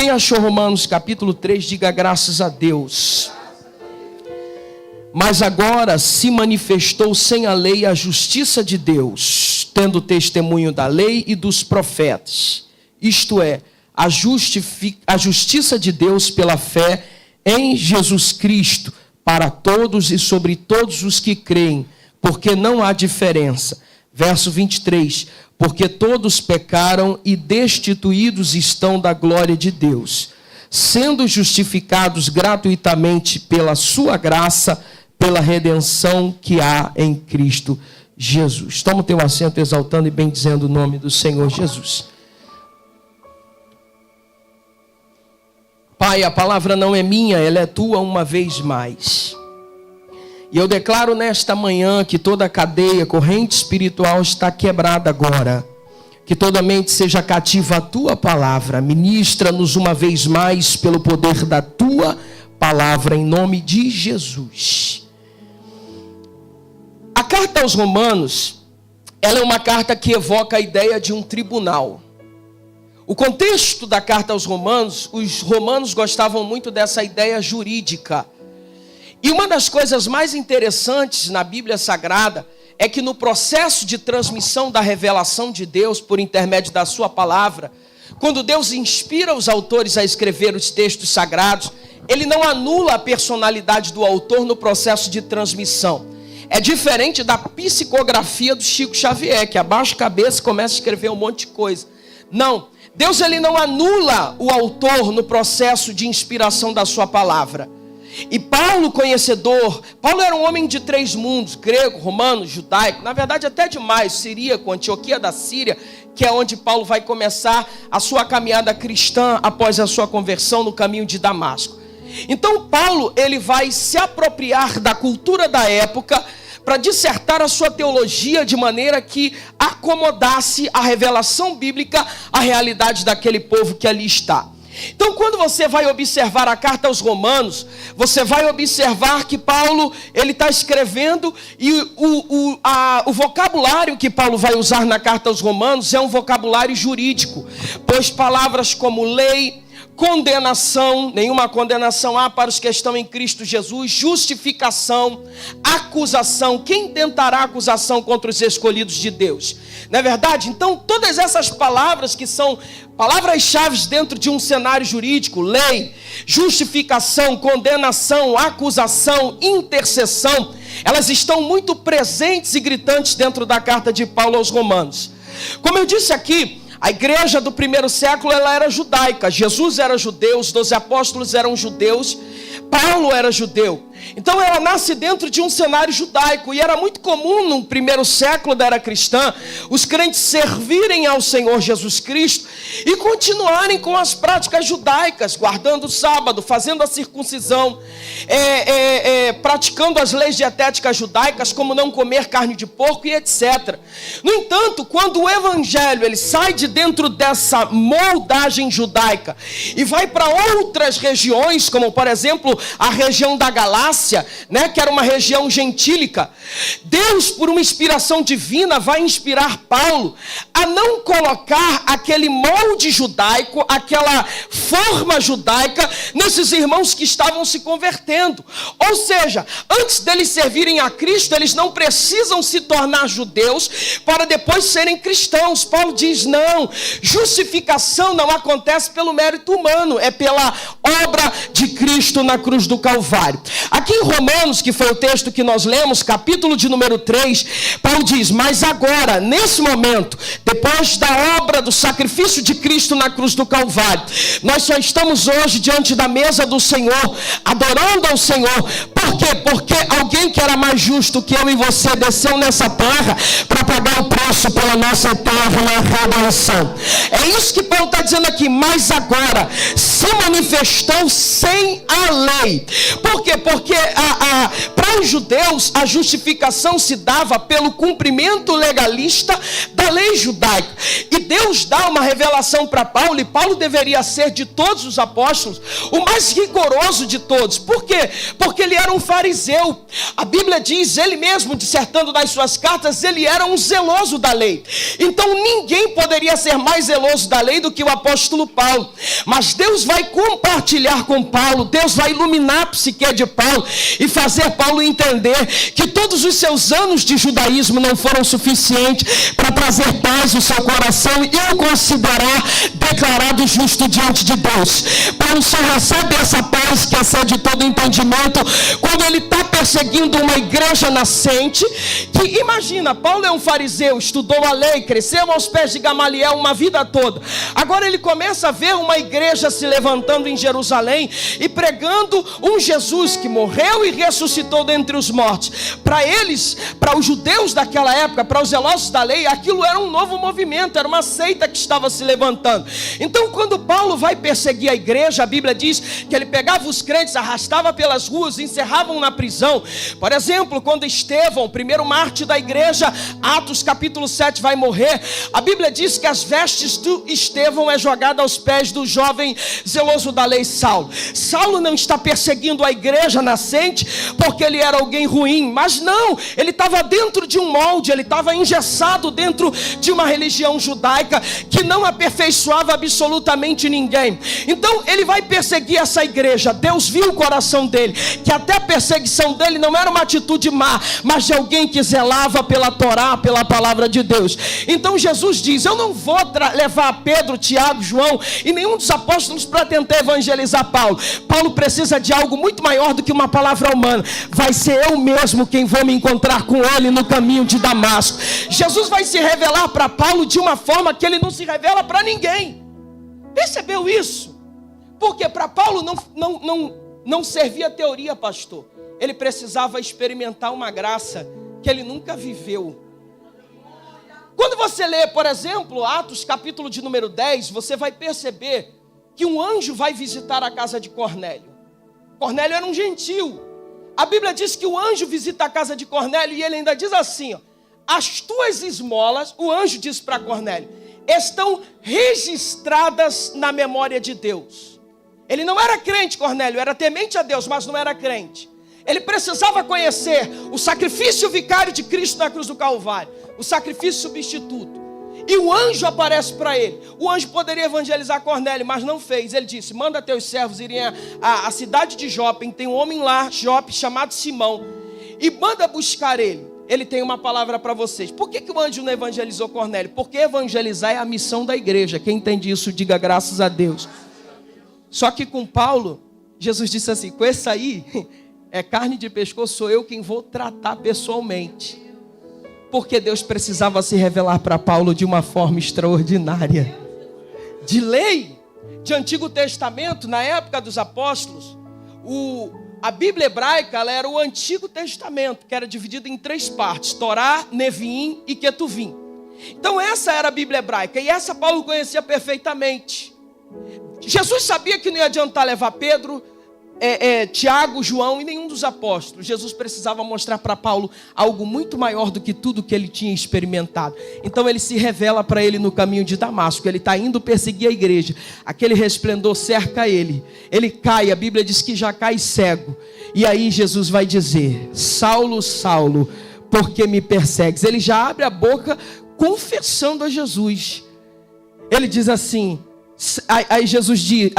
Quem achou Romanos capítulo 3, diga graças a Deus. Mas agora se manifestou sem a lei a justiça de Deus, tendo testemunho da lei e dos profetas. Isto é, a justiça de Deus pela fé em Jesus Cristo, para todos e sobre todos os que creem, porque não há diferença. Verso 23, porque todos pecaram e destituídos estão da glória de Deus, sendo justificados gratuitamente pela sua graça, pela redenção que há em Cristo Jesus. Toma o teu assento exaltando e bendizendo o nome do Senhor Jesus. Pai, a palavra não é minha, ela é tua uma vez mais. E eu declaro nesta manhã que toda cadeia, corrente espiritual está quebrada agora. Que toda mente seja cativa à tua palavra. Ministra-nos uma vez mais pelo poder da tua palavra, em nome de Jesus. A carta aos Romanos, ela é uma carta que evoca a ideia de um tribunal. O contexto da carta aos Romanos, os romanos gostavam muito dessa ideia jurídica. E uma das coisas mais interessantes na Bíblia Sagrada é que no processo de transmissão da revelação de Deus por intermédio da sua palavra, quando Deus inspira os autores a escrever os textos sagrados, ele não anula a personalidade do autor no processo de transmissão. É diferente da psicografia do Chico Xavier, que abaixa a cabeça e começa a escrever um monte de coisa. Não, Deus ele não anula o autor no processo de inspiração da sua palavra. E Paulo, conhecedor, Paulo era um homem de 3 mundos, grego, romano, judaico, na verdade até demais, siríaco, Antioquia da Síria, que é onde Paulo vai começar a sua caminhada cristã após a sua conversão no caminho de Damasco. Então Paulo, ele vai se apropriar da cultura da época para dissertar a sua teologia de maneira que acomodasse a revelação bíblica à realidade daquele povo que ali está. Então, quando você vai observar a carta aos Romanos, você vai observar que Paulo, ele está escrevendo e o vocabulário que Paulo vai usar na carta aos Romanos é um vocabulário jurídico, pois palavras como lei, condenação, nenhuma condenação há para os que estão em Cristo Jesus, justificação, acusação, quem tentará acusação contra os escolhidos de Deus? Não é verdade? Então todas essas palavras que são palavras-chave dentro de um cenário jurídico, lei, justificação, condenação, acusação, intercessão, elas estão muito presentes e gritantes dentro da carta de Paulo aos Romanos. Como eu disse aqui, a igreja do primeiro século ela era judaica. Jesus era judeu, os 12 apóstolos eram judeus, Paulo era judeu. Então ela nasce dentro de um cenário judaico. E era muito comum no primeiro século da era cristã os crentes servirem ao Senhor Jesus Cristo e continuarem com as práticas judaicas, guardando o sábado, fazendo a circuncisão, praticando as leis dietéticas judaicas, como não comer carne de porco e etc. No entanto, quando o evangelho ele sai de dentro dessa moldagem judaica e vai para outras regiões, como por exemplo a região da Galácia, que era uma região gentílica, Deus, por uma inspiração divina, vai inspirar Paulo a não colocar aquele molde judaico, aquela forma judaica nesses irmãos que estavam se convertendo. Ou seja, antes deles servirem a Cristo, eles não precisam se tornar judeus para depois serem cristãos. Paulo diz, não, justificação não acontece pelo mérito humano, é pela obra de Cristo na cruz do Calvário. Aqui em Romanos, que foi o texto que nós lemos, capítulo de número 3, Paulo diz, mas agora, nesse momento, depois da obra do sacrifício de Cristo na cruz do Calvário, nós só estamos hoje diante da mesa do Senhor, adorando ao Senhor. Por quê? Porque alguém que era mais justo que eu e você desceu nessa terra para pagar o preço pela nossa eterna redenção. É isso que Paulo está dizendo aqui, mas agora se manifestou sem a lei. Por quê? Porque para Aos judeus, a justificação se dava pelo cumprimento legalista da lei judaica. E Deus dá uma revelação para Paulo, e Paulo deveria ser, de todos os apóstolos, o mais rigoroso de todos. Por quê? Porque ele era um fariseu. A Bíblia diz, ele mesmo, dissertando nas suas cartas, ele era um zeloso da lei. Então ninguém poderia ser mais zeloso da lei do que o apóstolo Paulo. Mas Deus vai compartilhar com Paulo, Deus vai iluminar a psique de Paulo e fazer Paulo entender que todos os seus anos de judaísmo não foram suficientes para trazer paz no seu coração e o considerar declarado justo diante de Deus. Paulo só recebe essa paz que excede todo entendimento quando ele está perseguindo uma igreja nascente. Que imagina, Paulo é um fariseu, estudou a lei, cresceu aos pés de Gamaliel uma vida toda. Agora ele começa a ver uma igreja se levantando em Jerusalém e pregando um Jesus que morreu e ressuscitou dentre os mortos. Para eles, para os judeus daquela época, para os zelosos da lei, aquilo era um novo movimento, era uma seita que estava se levantando. Então quando Paulo vai perseguir a igreja, a Bíblia diz que ele pegava os crentes, arrastava pelas ruas, encerravam na prisão. Por exemplo, quando Estevão, o primeiro mártir da igreja, Atos capítulo 7, vai morrer, a Bíblia diz que as vestes do Estevão é jogada aos pés do jovem zeloso da lei Saulo. Saulo não está perseguindo a igreja nascente porque ele era alguém ruim, mas não, ele estava dentro de um molde, ele estava engessado dentro de uma religião judaica que não aperfeiçoava absolutamente ninguém. Então ele vai perseguir essa igreja. Deus viu o coração dele, que até a perseguição dele não era uma atitude má, mas de alguém que zelava pela Torá, pela palavra de Deus. Então Jesus diz, eu não vou levar Pedro, Tiago, João e nenhum dos apóstolos para tentar evangelizar Paulo. Paulo precisa de algo muito maior do que uma palavra humana. Vai ser eu mesmo quem vou me encontrar com ele no caminho de Damasco. Jesus vai se revelar para Paulo de uma forma que ele não se revela para ninguém. Percebeu isso? Porque para Paulo não servia teoria, pastor. Ele precisava experimentar uma graça que ele nunca viveu. Quando você lê, por exemplo, Atos capítulo de número 10, você vai perceber que um anjo vai visitar a casa de Cornélio. Cornélio era um gentil. A Bíblia diz que o anjo visita a casa de Cornélio e ele ainda diz assim, ó, as tuas esmolas, o anjo diz para Cornélio, estão registradas na memória de Deus. Ele não era crente, Cornélio, era temente a Deus, mas não era crente. Ele precisava conhecer o sacrifício vicário de Cristo na cruz do Calvário, o sacrifício substituto. E o anjo aparece para ele. O anjo poderia evangelizar Cornélio, mas não fez. Ele disse, manda teus servos irem à cidade de Jope, tem um homem lá, Jope, chamado Simão, e manda buscar ele. Ele tem uma palavra para vocês. Por que o anjo não evangelizou Cornélio? Porque evangelizar é a missão da igreja. Quem entende isso, diga graças a Deus. Só que com Paulo, Jesus disse assim, com esse aí, é carne de pescoço, sou eu quem vou tratar pessoalmente. Porque Deus precisava se revelar para Paulo de uma forma extraordinária. De lei, de Antigo Testamento, na época dos apóstolos, a Bíblia hebraica ela era o Antigo Testamento, que era dividido em 3 partes, Torá, Neviim e Ketuvim. Então essa era a Bíblia hebraica, e essa Paulo conhecia perfeitamente. Jesus sabia que não ia adiantar levar Pedro, Tiago, João e nenhum dos apóstolos. Jesus precisava mostrar para Paulo algo muito maior do que tudo que ele tinha experimentado. Então ele se revela para ele no caminho de Damasco. Ele está indo perseguir a igreja. Aquele resplendor cerca ele. Ele cai, a Bíblia diz que já cai cego. E aí Jesus vai dizer, Saulo, Saulo, por que me persegues? Ele já abre a boca confessando a Jesus. Ele diz assim, aí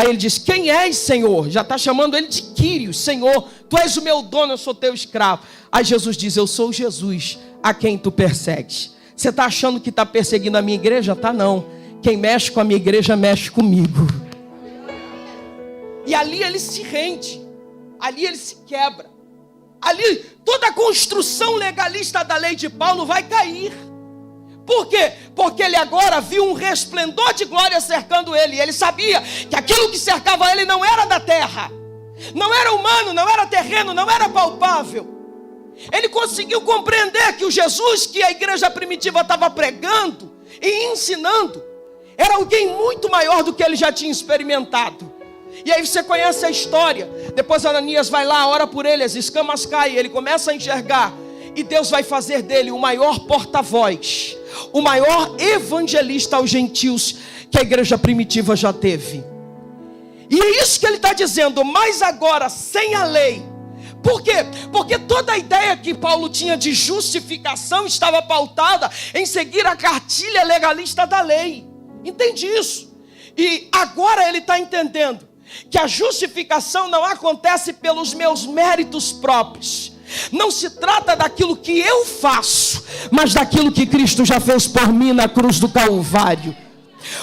ele diz, quem és, Senhor? Já está chamando ele de Quírios, Senhor, tu és o meu dono, eu sou teu escravo. Aí Jesus diz, eu sou Jesus, a quem tu persegues. Você está achando que está perseguindo a minha igreja? Tá não, quem mexe com a minha igreja mexe comigo. E ali ele se rende, ali ele se quebra. Ali toda a construção legalista da lei de Paulo vai cair. Por quê? Porque ele agora viu um resplendor de glória cercando ele. E ele sabia que aquilo que cercava ele não era da terra, não era humano, não era terreno, não era palpável. Ele conseguiu compreender que o Jesus que a igreja primitiva estava pregando e ensinando era alguém muito maior do que ele já tinha experimentado. E aí você conhece a história. Depois Ananias vai lá, ora por ele, as escamas caem, ele começa a enxergar. E Deus vai fazer dele o maior porta-voz, o maior evangelista aos gentios que a igreja primitiva já teve. E é isso que ele está dizendo, mas agora sem a lei. Por quê? Porque toda a ideia que Paulo tinha de justificação estava pautada em seguir a cartilha legalista da lei. Entende isso? E agora ele está entendendo que a justificação não acontece pelos meus méritos próprios. Não se trata daquilo que eu faço, mas daquilo que Cristo já fez por mim na cruz do Calvário.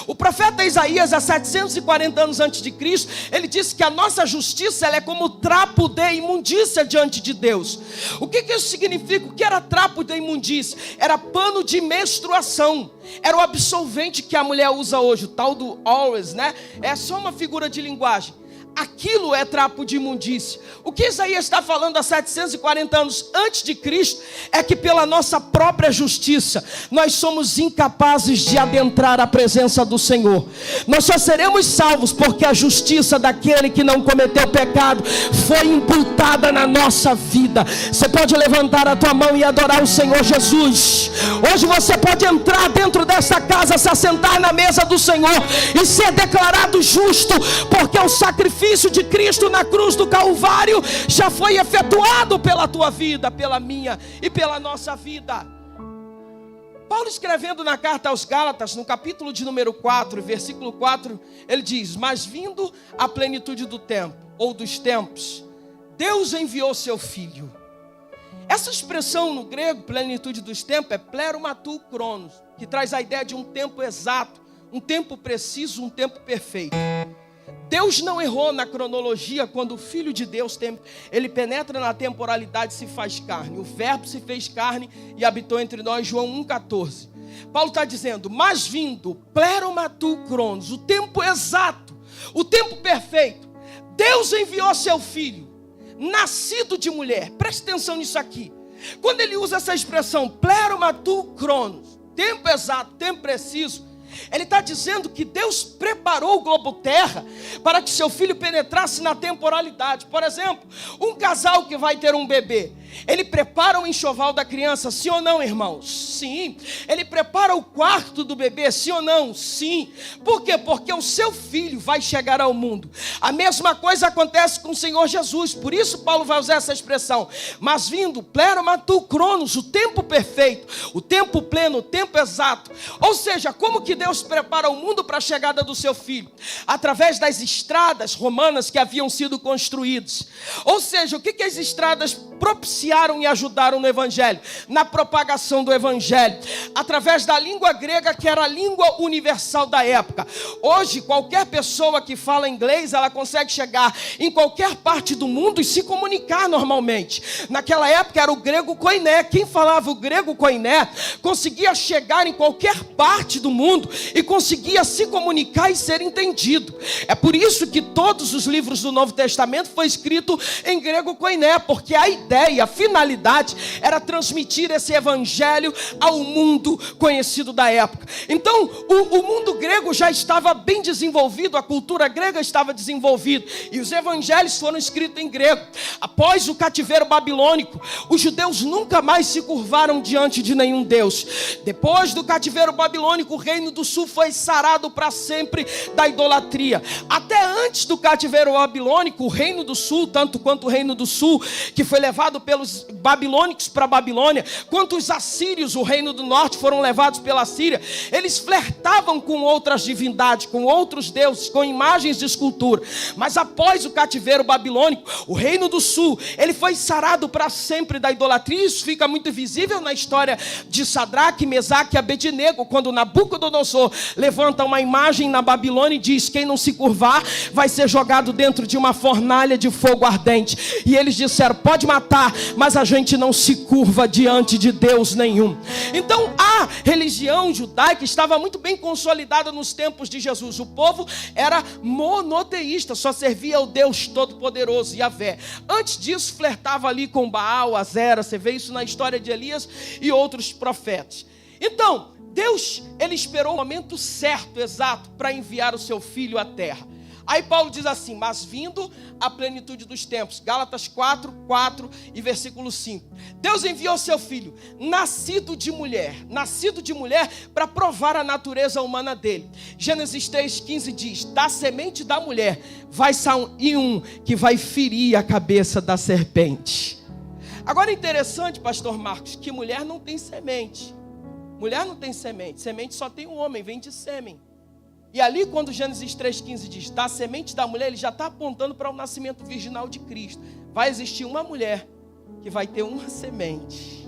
O profeta Isaías, há 740 anos antes de Cristo, ele disse que a nossa justiça ela é como trapo de imundícia diante de Deus. O que isso significa? O que era trapo de imundícia? Era pano de menstruação. Era o absolvente que a mulher usa hoje, o tal do always, né? É só uma figura de linguagem. Aquilo é trapo de imundícia. O que Isaías está falando há 740 anos antes de Cristo é que pela nossa própria justiça nós somos incapazes de adentrar a presença do Senhor. Nós só seremos salvos porque a justiça daquele que não cometeu pecado foi imputada na nossa vida. Você pode levantar a tua mão e adorar o Senhor Jesus. Hoje você pode entrar dentro dessa casa, se assentar na mesa do Senhor e ser declarado justo, porque o sacrifício de Cristo na cruz do Calvário já foi efetuado pela tua vida, pela minha e pela nossa vida. Paulo, escrevendo na carta aos Gálatas, no capítulo de número 4, versículo 4, ele diz: mas vindo a plenitude do tempo, ou dos tempos, Deus enviou seu Filho. Essa expressão no grego, plenitude dos tempos, é pleromatu kronos, que traz a ideia de um tempo exato, um tempo preciso, um tempo perfeito. Deus não errou na cronologia quando o Filho de Deus ele penetra na temporalidade e se faz carne. O verbo se fez carne e habitou entre nós, João 1,14. Paulo está dizendo, mas vindo, pleromatu kronos, o tempo exato, o tempo perfeito, Deus enviou seu Filho, nascido de mulher. Preste atenção nisso aqui. Quando ele usa essa expressão, pleromatu kronos, tempo exato, tempo preciso, ele está dizendo que Deus preparou o globo terra para que seu filho penetrasse na temporalidade. Por exemplo, um casal que vai ter um bebê, ele prepara o enxoval da criança, sim ou não, irmãos? Sim. Ele prepara o quarto do bebê, sim ou não? Sim. Por quê? Porque o seu filho vai chegar ao mundo. A mesma coisa acontece com o Senhor Jesus. Por isso Paulo vai usar essa expressão. Mas vindo, pleromatu kronos, o tempo perfeito, o tempo pleno, o tempo exato. Ou seja, como que Deus prepara o mundo para a chegada do seu filho? Através das estradas romanas que haviam sido construídas. Ou seja, o que as estradas propiciaram e ajudaram no evangelho? Na propagação do evangelho, através da língua grega, que era a língua universal da época. Hoje, qualquer pessoa que fala inglês, ela consegue chegar em qualquer parte do mundo e se comunicar normalmente. Naquela época era o grego koiné. Quem falava o grego koiné conseguia chegar em qualquer parte do mundo e conseguia se comunicar e ser entendido. É por isso que todos os livros do Novo Testamento foi escrito em grego koiné, porque a ideia, a finalidade era transmitir esse evangelho ao mundo conhecido da época. Então, o mundo grego já estava bem desenvolvido, a cultura grega estava desenvolvida, e os evangelhos foram escritos em grego. Após o cativeiro babilônico, os judeus nunca mais se curvaram diante de nenhum Deus. Depois do cativeiro babilônico, o reino do sul foi sarado para sempre da idolatria. Até antes do cativeiro babilônico, o reino do sul, tanto quanto o reino do sul, que foi levado pelos babilônicos para a Babilônia, quanto os assírios, o reino do norte, foram levados pela Síria, eles flertavam com outras divindades, com outros deuses, com imagens de escultura. Mas após o cativeiro babilônico, o reino do sul, ele foi sarado para sempre da idolatria. Isso fica muito visível na história de Sadraque, Mesaque e Abednego, quando Nabucodonosor levanta uma imagem na Babilônia e diz: quem não se curvar vai ser jogado dentro de uma fornalha de fogo ardente. E eles disseram: pode matar, mas a gente não se curva diante de Deus nenhum. Então a religião judaica estava muito bem consolidada nos tempos de Jesus. O povo era monoteísta, só servia ao Deus Todo-Poderoso, Yahvé. Antes disso flertava ali com Baal, Azera. Você vê isso na história de Elias e outros profetas. Então Deus, ele esperou o momento certo, exato, para enviar o seu filho à terra. Aí Paulo diz assim: mas vindo a plenitude dos tempos, Gálatas 4 e versículo 5. Deus enviou seu filho, nascido de mulher para provar a natureza humana dele. Gênesis 3,15 diz: da semente da mulher vai sair um que vai ferir a cabeça da serpente. Agora é interessante, pastor Marcos, que mulher não tem semente. Mulher não tem semente, semente só tem um homem, vem de sêmen. E ali quando Gênesis 3,15 diz, da semente da mulher, ele já está apontando para o nascimento virginal de Cristo. Vai existir uma mulher que vai ter uma semente.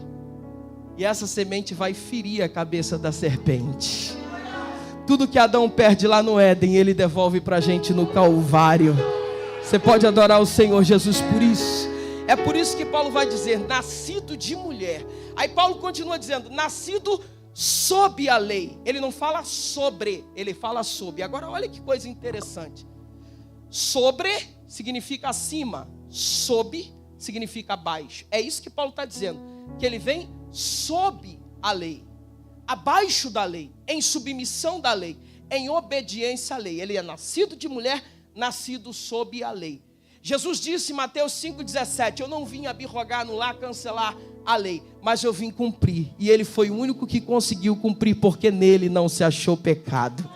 E essa semente vai ferir a cabeça da serpente. Tudo que Adão perde lá no Éden, ele devolve para a gente no Calvário. Você pode adorar o Senhor Jesus por isso. É por isso que Paulo vai dizer, nascido de mulher. Aí Paulo continua dizendo, nascido sob a lei. Ele não fala sobre, ele fala sob. Agora olha que coisa interessante. Sobre significa acima, sob significa abaixo. É isso que Paulo está dizendo, que ele vem sob a lei, abaixo da lei, em submissão da lei, em obediência à lei. Ele é nascido de mulher, nascido sob a lei. Jesus disse em Mateus 5,17, eu não vim abrogar, anular, cancelar a lei, mas eu vim cumprir. E ele foi o único que conseguiu cumprir, porque nele não se achou pecado.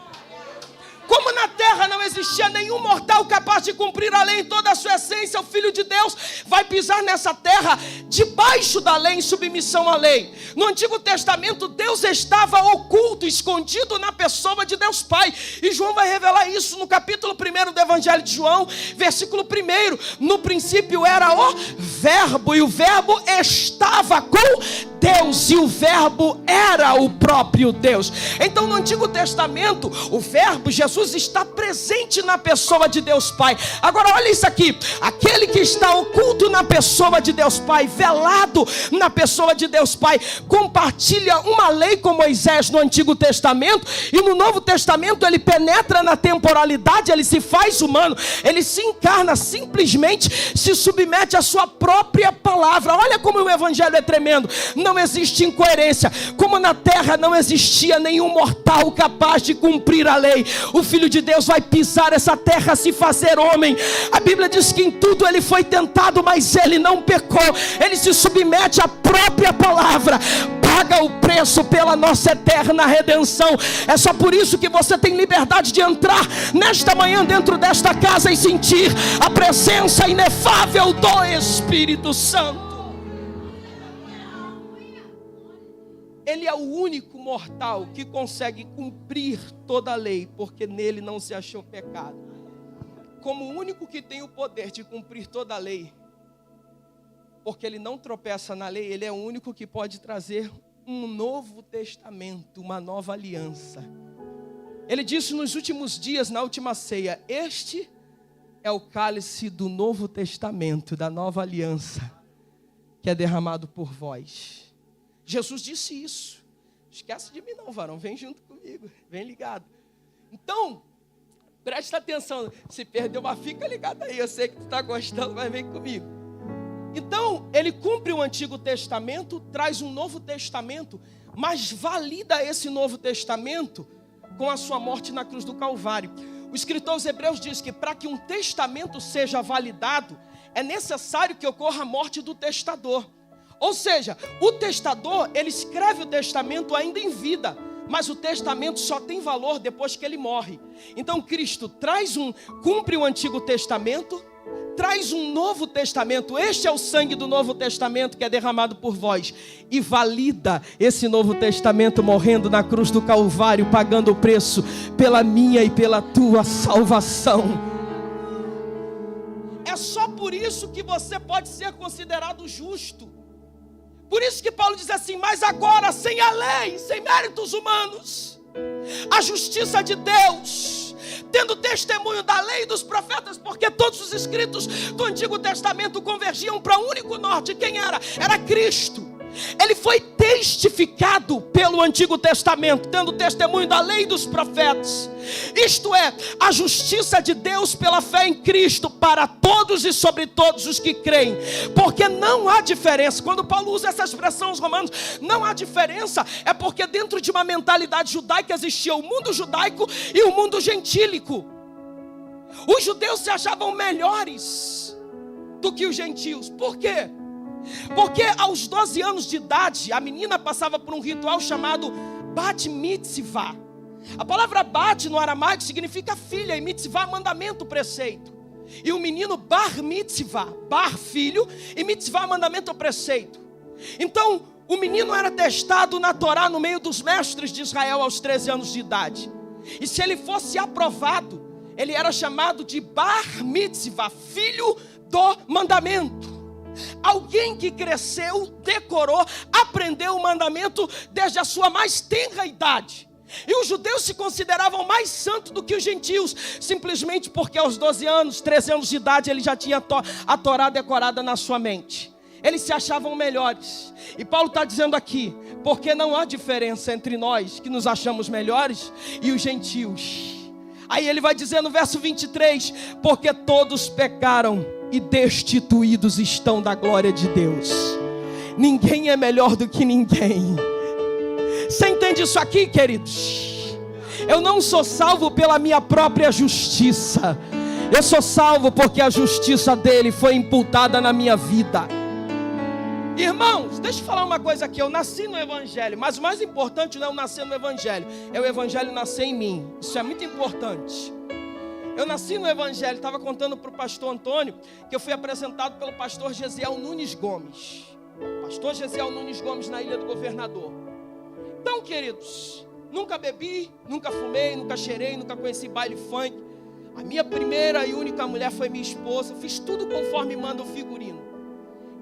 Como na terra não existia nenhum mortal capaz de cumprir a lei em toda a sua essência, o Filho de Deus vai pisar nessa terra debaixo da lei, em submissão à lei. No Antigo Testamento, Deus estava oculto, escondido na pessoa de Deus Pai. E João vai revelar isso no capítulo 1 do Evangelho de João, versículo 1. No princípio era o Verbo, e o Verbo estava com Deus, e o Verbo era o próprio Deus. Então no Antigo Testamento, o Verbo, Jesus, está presente na pessoa de Deus Pai. Agora olha isso aqui, aquele que está oculto na pessoa de Deus Pai, velado na pessoa de Deus Pai, compartilha uma lei com Moisés no Antigo Testamento, e no Novo Testamento ele penetra na temporalidade, ele se faz humano, ele se encarna, simplesmente se submete à sua própria palavra. Olha como o Evangelho é tremendo. Não existe incoerência. Como na terra não existia nenhum mortal capaz de cumprir a lei, o Filho de Deus vai pisar essa terra, se fazer homem. A Bíblia diz que em tudo ele foi tentado, mas ele não pecou. Ele se submete à própria palavra, paga o preço pela nossa eterna redenção. É só por isso que você tem liberdade de entrar nesta manhã dentro desta casa e sentir a presença inefável do Espírito Santo. Ele é o único mortal que consegue cumprir toda a lei, porque nele não se achou pecado. Como o único que tem o poder de cumprir toda a lei, porque ele não tropeça na lei, ele é o único que pode trazer um novo testamento, uma nova aliança. Ele disse nos últimos dias, na última ceia, este é o cálice do novo testamento, da nova aliança, que é derramado por vós. Jesus disse isso. Esquece de mim não, varão, vem junto comigo, vem ligado. Então, presta atenção, se perdeu uma, fica ligado aí, eu sei que tu está gostando, mas vem comigo. Então, ele cumpre o Antigo Testamento, traz um Novo Testamento, mas valida esse Novo Testamento com a sua morte na cruz do Calvário. O escritor aos Hebreus diz que para que um testamento seja validado, é necessário que ocorra a morte do testador. Ou seja, o testador, ele escreve o testamento ainda em vida, mas o testamento só tem valor depois que ele morre. Então Cristo cumpre o Antigo Testamento, traz um Novo Testamento. Este é o sangue do Novo Testamento que é derramado por vós, e valida esse Novo Testamento morrendo na cruz do Calvário, pagando o preço pela minha e pela tua salvação. É só por isso que você pode ser considerado justo. Por isso que Paulo diz assim, mas agora sem a lei, sem méritos humanos, a justiça de Deus, tendo testemunho da lei e dos profetas, porque todos os escritos do Antigo Testamento convergiam para um único norte. Quem era? Era Cristo. Ele foi testificado pelo Antigo Testamento, tendo testemunho da lei e dos profetas. Isto é, a justiça de Deus pela fé em Cristo para todos e sobre todos os que creem. Porque não há diferença. Quando Paulo usa essa expressão aos romanos, não há diferença, é porque dentro de uma mentalidade judaica existia o mundo judaico e o mundo gentílico. Os judeus se achavam melhores do que os gentios. Por quê? Porque aos 12 anos de idade, a menina passava por um ritual chamado Bat Mitzvah. A palavra Bat no aramaico significa filha, e Mitzvah, mandamento, preceito. E o menino Bar Mitzvah, Bar, filho, e Mitzvah, mandamento ou preceito. Então, o menino era testado na Torá no meio dos mestres de Israel aos 13 anos de idade. E se ele fosse aprovado, ele era chamado de Bar Mitzvah, filho do mandamento. Alguém que cresceu, decorou, aprendeu o mandamento desde a sua mais tenra idade. E os judeus se consideravam mais santos do que os gentios, simplesmente porque aos 12 anos, 13 anos de idade, ele já tinha a Torá decorada na sua mente. Eles se achavam melhores. E Paulo está dizendo aqui, porque não há diferença entre nós, que nos achamos melhores, e os gentios. Aí ele vai dizer no verso 23, porque todos pecaram e destituídos estão da glória de Deus. Ninguém é melhor do que ninguém. Você entende isso aqui, queridos? Eu não sou salvo pela minha própria justiça. Eu sou salvo porque a justiça dele foi imputada na minha vida. Irmãos, deixa eu falar uma coisa aqui. Eu nasci no Evangelho, mas o mais importante não é eu nascer no Evangelho, é o Evangelho nascer em mim. Isso é muito importante. Eu nasci no Evangelho, estava contando para o pastor Antônio que eu fui apresentado pelo pastor Gesiel Nunes Gomes. Pastor Gesiel Nunes Gomes na Ilha do Governador. Então, queridos, nunca bebi, nunca fumei, nunca cheirei, nunca conheci baile funk. A minha primeira e única mulher foi minha esposa. Fiz tudo conforme manda o figurino.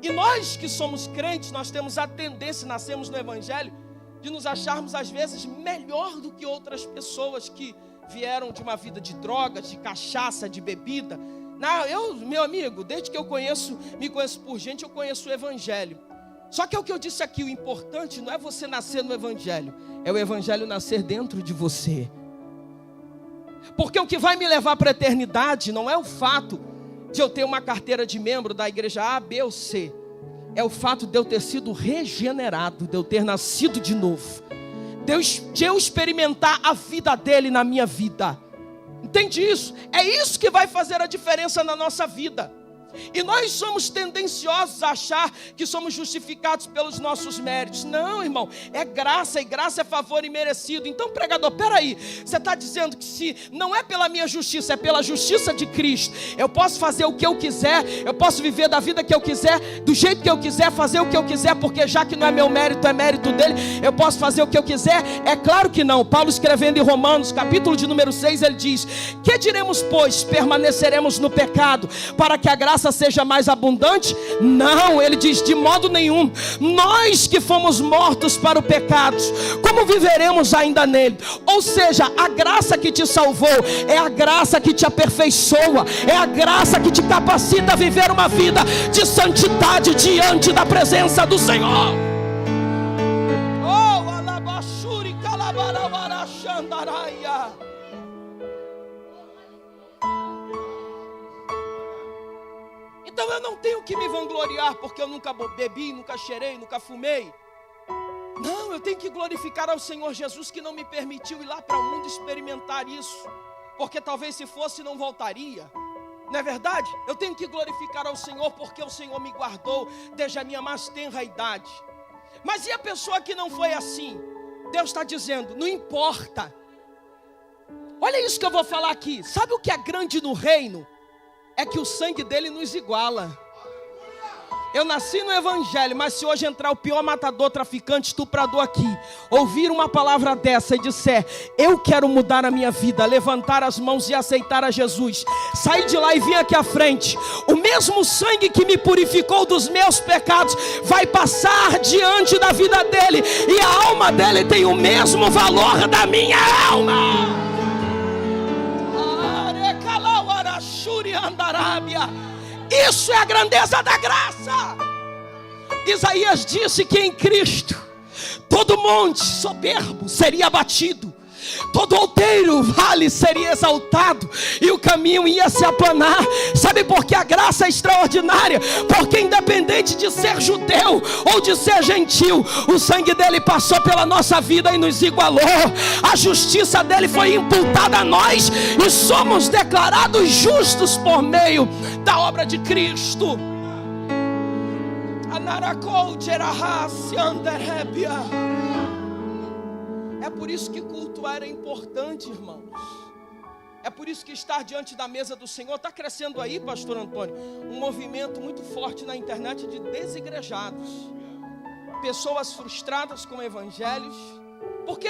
E nós que somos crentes, nós temos a tendência, nascemos no Evangelho, de nos acharmos às vezes melhor do que outras pessoas que vieram de uma vida de drogas, de cachaça, de bebida. Não, meu amigo, desde que me conheço por gente, eu conheço o Evangelho. Só que é o que eu disse aqui, o importante não é você nascer no Evangelho, é o Evangelho nascer dentro de você. Porque o que vai me levar para a eternidade não é o fato de eu ter uma carteira de membro da igreja A, B ou C. É o fato de eu ter sido regenerado, de eu ter nascido de novo. De eu experimentar a vida dele na minha vida. Entende isso? É isso que vai fazer a diferença na nossa vida. E nós somos tendenciosos a achar que somos justificados pelos nossos méritos. Não, irmão, é graça, e graça é favor imerecido. Então, pregador, peraí, você está dizendo que se não é pela minha justiça, é pela justiça de Cristo, eu posso fazer o que eu quiser, eu posso viver da vida que eu quiser, do jeito que eu quiser, fazer o que eu quiser, porque já que não é meu mérito, é mérito dele, eu posso fazer o que eu quiser? É claro que não. Paulo, escrevendo em Romanos, capítulo de número 6, ele diz: que diremos, pois? Permaneceremos no pecado para que a graça seja mais abundante? Não, ele diz: de modo nenhum. Nós que fomos mortos para o pecado, como viveremos ainda nele? Ou seja, a graça que te salvou é a graça que te aperfeiçoa, é a graça que te capacita a viver uma vida de santidade diante da presença do Senhor. Oh, alabashuri calabarabara xandaraia. Então eu não tenho que me vangloriar porque eu nunca bebi, nunca cheirei, nunca fumei. Não, eu tenho que glorificar ao Senhor Jesus, que não me permitiu ir lá para o mundo experimentar isso, porque talvez se fosse não voltaria. Não é verdade? Eu tenho que glorificar ao Senhor porque o Senhor me guardou desde a minha mais tenra idade. Mas e a pessoa que não foi assim? Deus está dizendo: não importa. Olha isso que eu vou falar aqui. Sabe o que é grande no reino? É que o sangue dele nos iguala. Eu nasci no Evangelho, mas se hoje entrar o pior matador, traficante, estuprador aqui, ouvir uma palavra dessa e disser: eu quero mudar a minha vida, levantar as mãos e aceitar a Jesus, sair de lá e vir aqui à frente, o mesmo sangue que me purificou dos meus pecados vai passar diante da vida dele, e a alma dele tem o mesmo valor da minha alma. Isso é a grandeza da graça. Isaías disse que em Cristo todo monte soberbo seria abatido, todo outeiro vale seria exaltado e o caminho ia se aplanar. Sabe por que a graça é extraordinária? Porque independente de ser judeu ou de ser gentil, o sangue dele passou pela nossa vida e nos igualou. A justiça dele foi imputada a nós e somos declarados justos por meio da obra de Cristo. É por isso que cultuar é importante, irmãos. É por isso que estar diante da mesa do Senhor está crescendo aí, pastor Antônio, um movimento muito forte na internet de desigrejados, pessoas frustradas com evangelhos, porque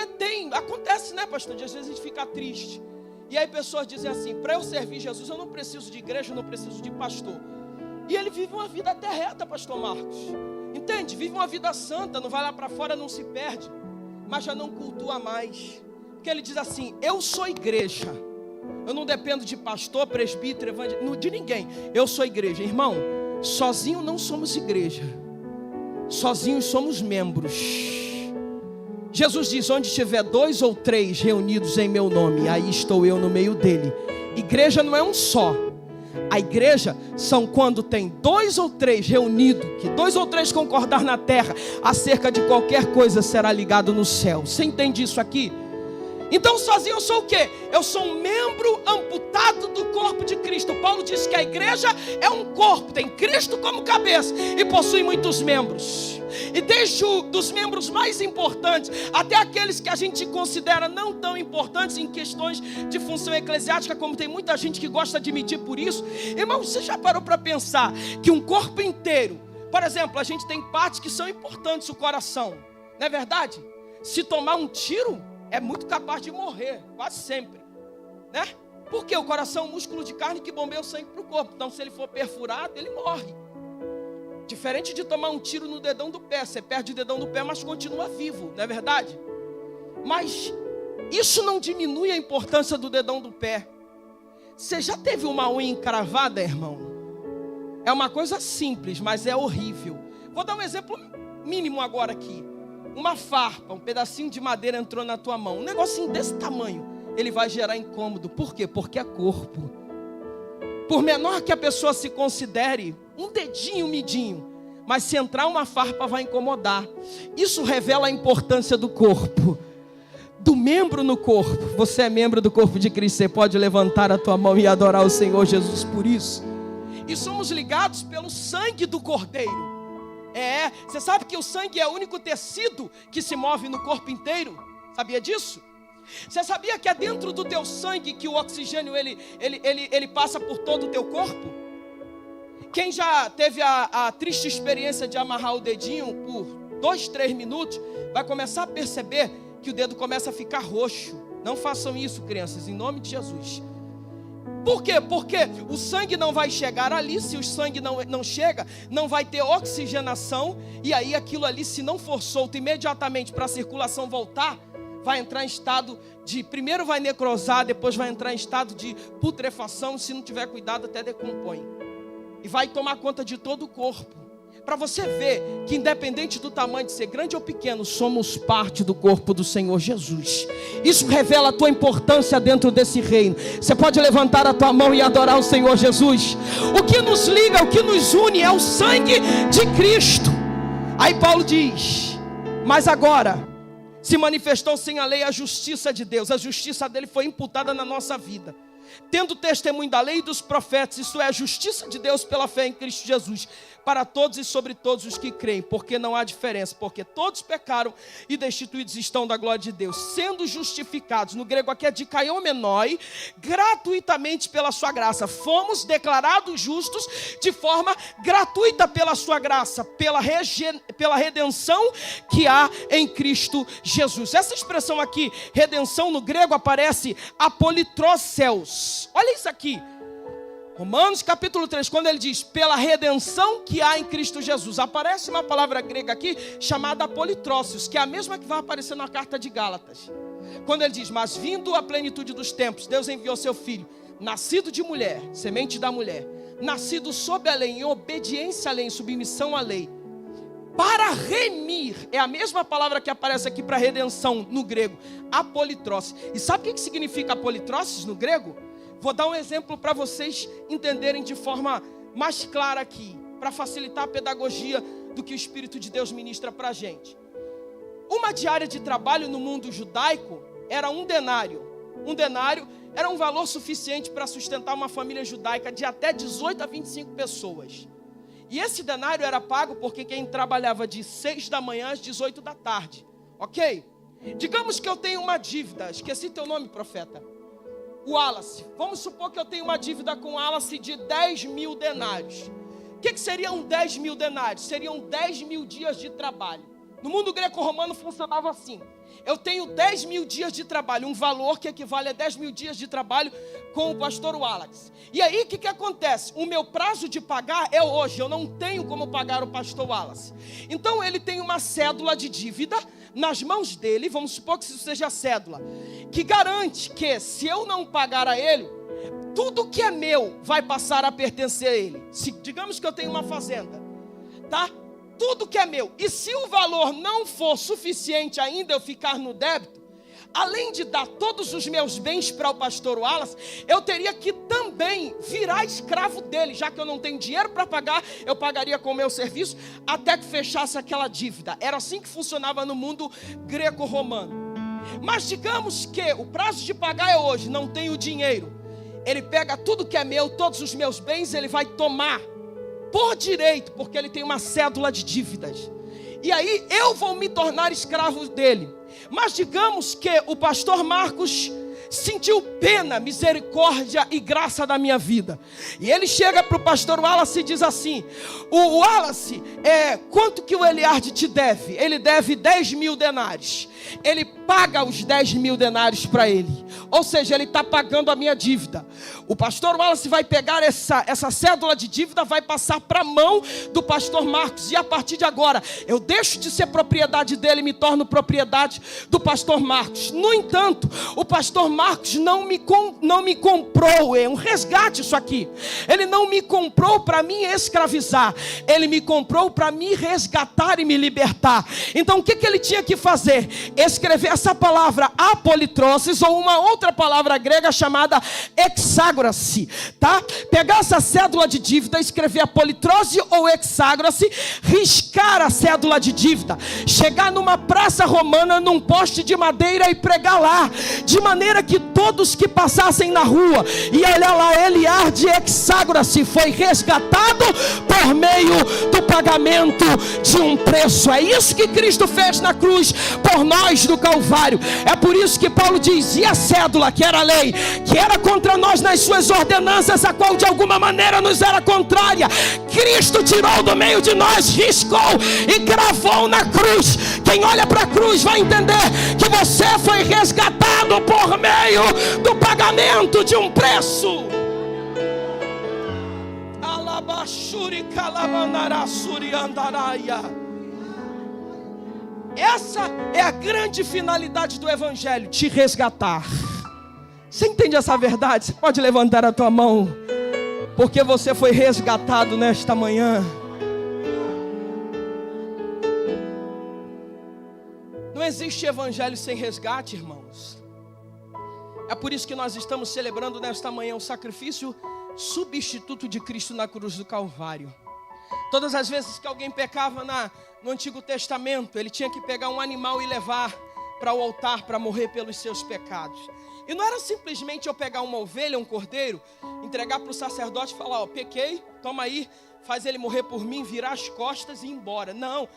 acontece, né, pastor? Às vezes a gente fica triste, e aí pessoas dizem assim: para eu servir Jesus eu não preciso de igreja, eu não preciso de pastor. E ele vive uma vida até reta, pastor Marcos, entende? Vive uma vida santa, não vai lá para fora, não se perde, mas já não cultua mais, porque ele diz assim: eu sou igreja, eu não dependo de pastor, presbítero, evangelista, de ninguém, eu sou igreja. Irmão, sozinho não somos igreja, sozinhos somos membros. Jesus diz: onde estiver 2 ou 3 reunidos em meu nome, aí estou eu no meio dele. Igreja não é um só. A igreja são quando tem 2 ou 3 reunidos, que 2 ou 3 concordar na terra acerca de qualquer coisa será ligado no céu. Você entende isso aqui? Então sozinho eu sou o quê? Eu sou um membro amputado do corpo de Cristo. Paulo diz que a igreja é um corpo, tem Cristo como cabeça e possui muitos membros. E desde dos membros mais importantes até aqueles que a gente considera não tão importantes em questões de função eclesiástica, como tem muita gente que gosta de medir por isso. Irmão, você já parou para pensar que um corpo inteiro, por exemplo, a gente tem partes que são importantes, o coração, não é verdade? Se tomar um tiro, é muito capaz de morrer, quase sempre, né? Porque o coração é um músculo de carne que bombeia o sangue para o corpo. Então se ele for perfurado, ele morre. Diferente de tomar um tiro no dedão do pé. Você perde o dedão do pé, mas continua vivo, não é verdade? Mas isso não diminui a importância do dedão do pé. Você já teve uma unha encravada, irmão? É uma coisa simples, mas é horrível. Vou dar um exemplo mínimo agora aqui. Uma farpa, um pedacinho de madeira entrou na tua mão, um negocinho desse tamanho, ele vai gerar incômodo. Por quê? Porque é corpo. Por menor que a pessoa se considere, um dedinho midinho, mas se entrar uma farpa vai incomodar. Isso revela a importância do corpo, do membro no corpo. Você é membro do corpo de Cristo, você pode levantar a tua mão e adorar o Senhor Jesus por isso. E somos ligados pelo sangue do Cordeiro. Você sabe que o sangue é o único tecido que se move no corpo inteiro? Sabia disso? Você sabia que é dentro do teu sangue que o oxigênio ele passa por todo o teu corpo? Quem já teve a triste experiência de amarrar o dedinho por 2, 3 minutos, vai começar a perceber que o dedo começa a ficar roxo. Não façam isso, crianças, em nome de Jesus. Por quê? Porque o sangue não vai chegar ali. Se o sangue não chega, não vai ter oxigenação. E aí aquilo ali, se não for solto imediatamente para a circulação voltar, vai entrar em estado de... Primeiro vai necrosar, depois vai entrar em estado de putrefação. Se não tiver cuidado, até decompõe. E vai tomar conta de todo o corpo. Para você ver que independente do tamanho de ser grande ou pequeno, somos parte do corpo do Senhor Jesus. Isso revela a tua importância dentro desse reino. Você pode levantar a tua mão e adorar o Senhor Jesus. O que nos liga, o que nos une é o sangue de Cristo. Aí Paulo diz: mas agora se manifestou sem a lei a justiça de Deus. A justiça dele foi imputada na nossa vida, tendo testemunho da lei e dos profetas. Isso é a justiça de Deus pela fé em Cristo Jesus, para todos e sobre todos os que creem, porque não há diferença, porque todos pecaram e destituídos estão da glória de Deus, sendo justificados, no grego aqui é dikaimenoi, gratuitamente pela sua graça. Fomos declarados justos de forma gratuita pela sua graça, pela redenção que há em Cristo Jesus. Essa expressão aqui, redenção, no grego aparece apolitroseus. Olha isso aqui, Romanos capítulo 3, quando ele diz pela redenção que há em Cristo Jesus, aparece uma palavra grega aqui chamada apolitróseus, que é a mesma que vai aparecer na carta de Gálatas, quando ele diz: mas vindo a plenitude dos tempos, Deus enviou seu filho, nascido de mulher, semente da mulher, nascido sob a lei, em obediência à lei, em submissão à lei, Para remir, é a mesma palavra que aparece aqui para redenção no grego, apolitrose. E sabe o que significa apolitrose no grego? Vou dar um exemplo para vocês entenderem de forma mais clara aqui, para facilitar a pedagogia do que o Espírito de Deus ministra para a gente. Uma diária de trabalho no mundo judaico era um denário. Um denário era um valor suficiente para sustentar uma família judaica de até 18 a 25 pessoas. E esse denário era pago porque quem trabalhava de 6 da manhã às 18 da tarde. Ok? Digamos que eu tenho uma dívida. Esqueci teu nome, profeta. O Wallace. Vamos supor que eu tenho uma dívida com o Wallace de 10 mil denários. O que seriam 10 mil denários? Seriam 10 mil dias de trabalho. No mundo greco-romano funcionava assim. Eu tenho 10 mil dias de trabalho, um valor que equivale a 10 mil dias de trabalho com o pastor Wallace. E aí o que acontece? O meu prazo de pagar é hoje, eu não tenho como pagar o pastor Wallace. Então ele tem uma cédula de dívida nas mãos dele, vamos supor que isso seja a cédula, que garante que se eu não pagar a ele, tudo que é meu vai passar a pertencer a ele. Digamos que eu tenho uma fazenda, tá? Tudo que é meu, e se o valor não for suficiente ainda eu ficar no débito, além de dar todos os meus bens para o pastor Wallace, eu teria que também virar escravo dele, já que eu não tenho dinheiro para pagar, eu pagaria com o meu serviço, até que fechasse aquela dívida. Era assim que funcionava no mundo greco-romano. Mas digamos que o prazo de pagar é hoje, não tenho dinheiro, ele pega tudo que é meu, todos os meus bens, ele vai tomar por direito, porque ele tem uma cédula de dívidas. E aí eu vou me tornar escravo dele. Mas digamos que o pastor Marcos sentiu pena, misericórdia e graça da minha vida. E ele chega para o pastor Wallace e diz assim: o Wallace, quanto que o Eliardi te deve? Ele deve 10 mil denários. Ele paga os 10 mil denários para ele. Ou seja, ele está pagando a minha dívida. O pastor Wallace vai pegar essa cédula de dívida, vai passar para a mão do pastor Marcos. E a partir de agora, eu deixo de ser propriedade dele e me torno propriedade do pastor Marcos. No entanto, o pastor Marcos não me comprou. É um resgate isso aqui. Ele não me comprou para me escravizar. Ele me comprou para me resgatar e me libertar. Então o que ele tinha que fazer? Escrever essa palavra apolitrosis, ou uma outra palavra grega chamada hexágrase, tá? Pegar essa cédula de dívida, escrever apolitrose ou hexágrase, riscar a cédula de dívida, chegar numa praça romana, num poste de madeira e pregar lá, de maneira que todos que passassem na rua e olhar lá, Eliardi hexágrase foi resgatado por meio do pagamento de um preço. É isso que Cristo fez na cruz por nós do Calvário. É por isso que Paulo diz: e a cédula, que era a lei, que era contra nós nas suas ordenanças, a qual de alguma maneira nos era contrária, Cristo tirou do meio de nós, riscou e gravou na cruz. Quem olha para a cruz vai entender que você foi resgatado por meio do pagamento de um preço. Alabashuri kalamanarasuri andaraia. Essa é a grande finalidade do Evangelho, te resgatar. Você entende essa verdade? Você pode levantar a tua mão, porque você foi resgatado nesta manhã. Não existe evangelho sem resgate, irmãos. É por isso que nós estamos celebrando nesta manhã o sacrifício substituto de Cristo na cruz do Calvário. Todas as vezes que alguém pecava no Antigo Testamento, ele tinha que pegar um animal e levar para o altar para morrer pelos seus pecados. E não era simplesmente eu pegar uma ovelha, um cordeiro, entregar para o sacerdote e falar: ó, pequei, toma aí, faz ele morrer por mim, virar as costas e ir embora. Não,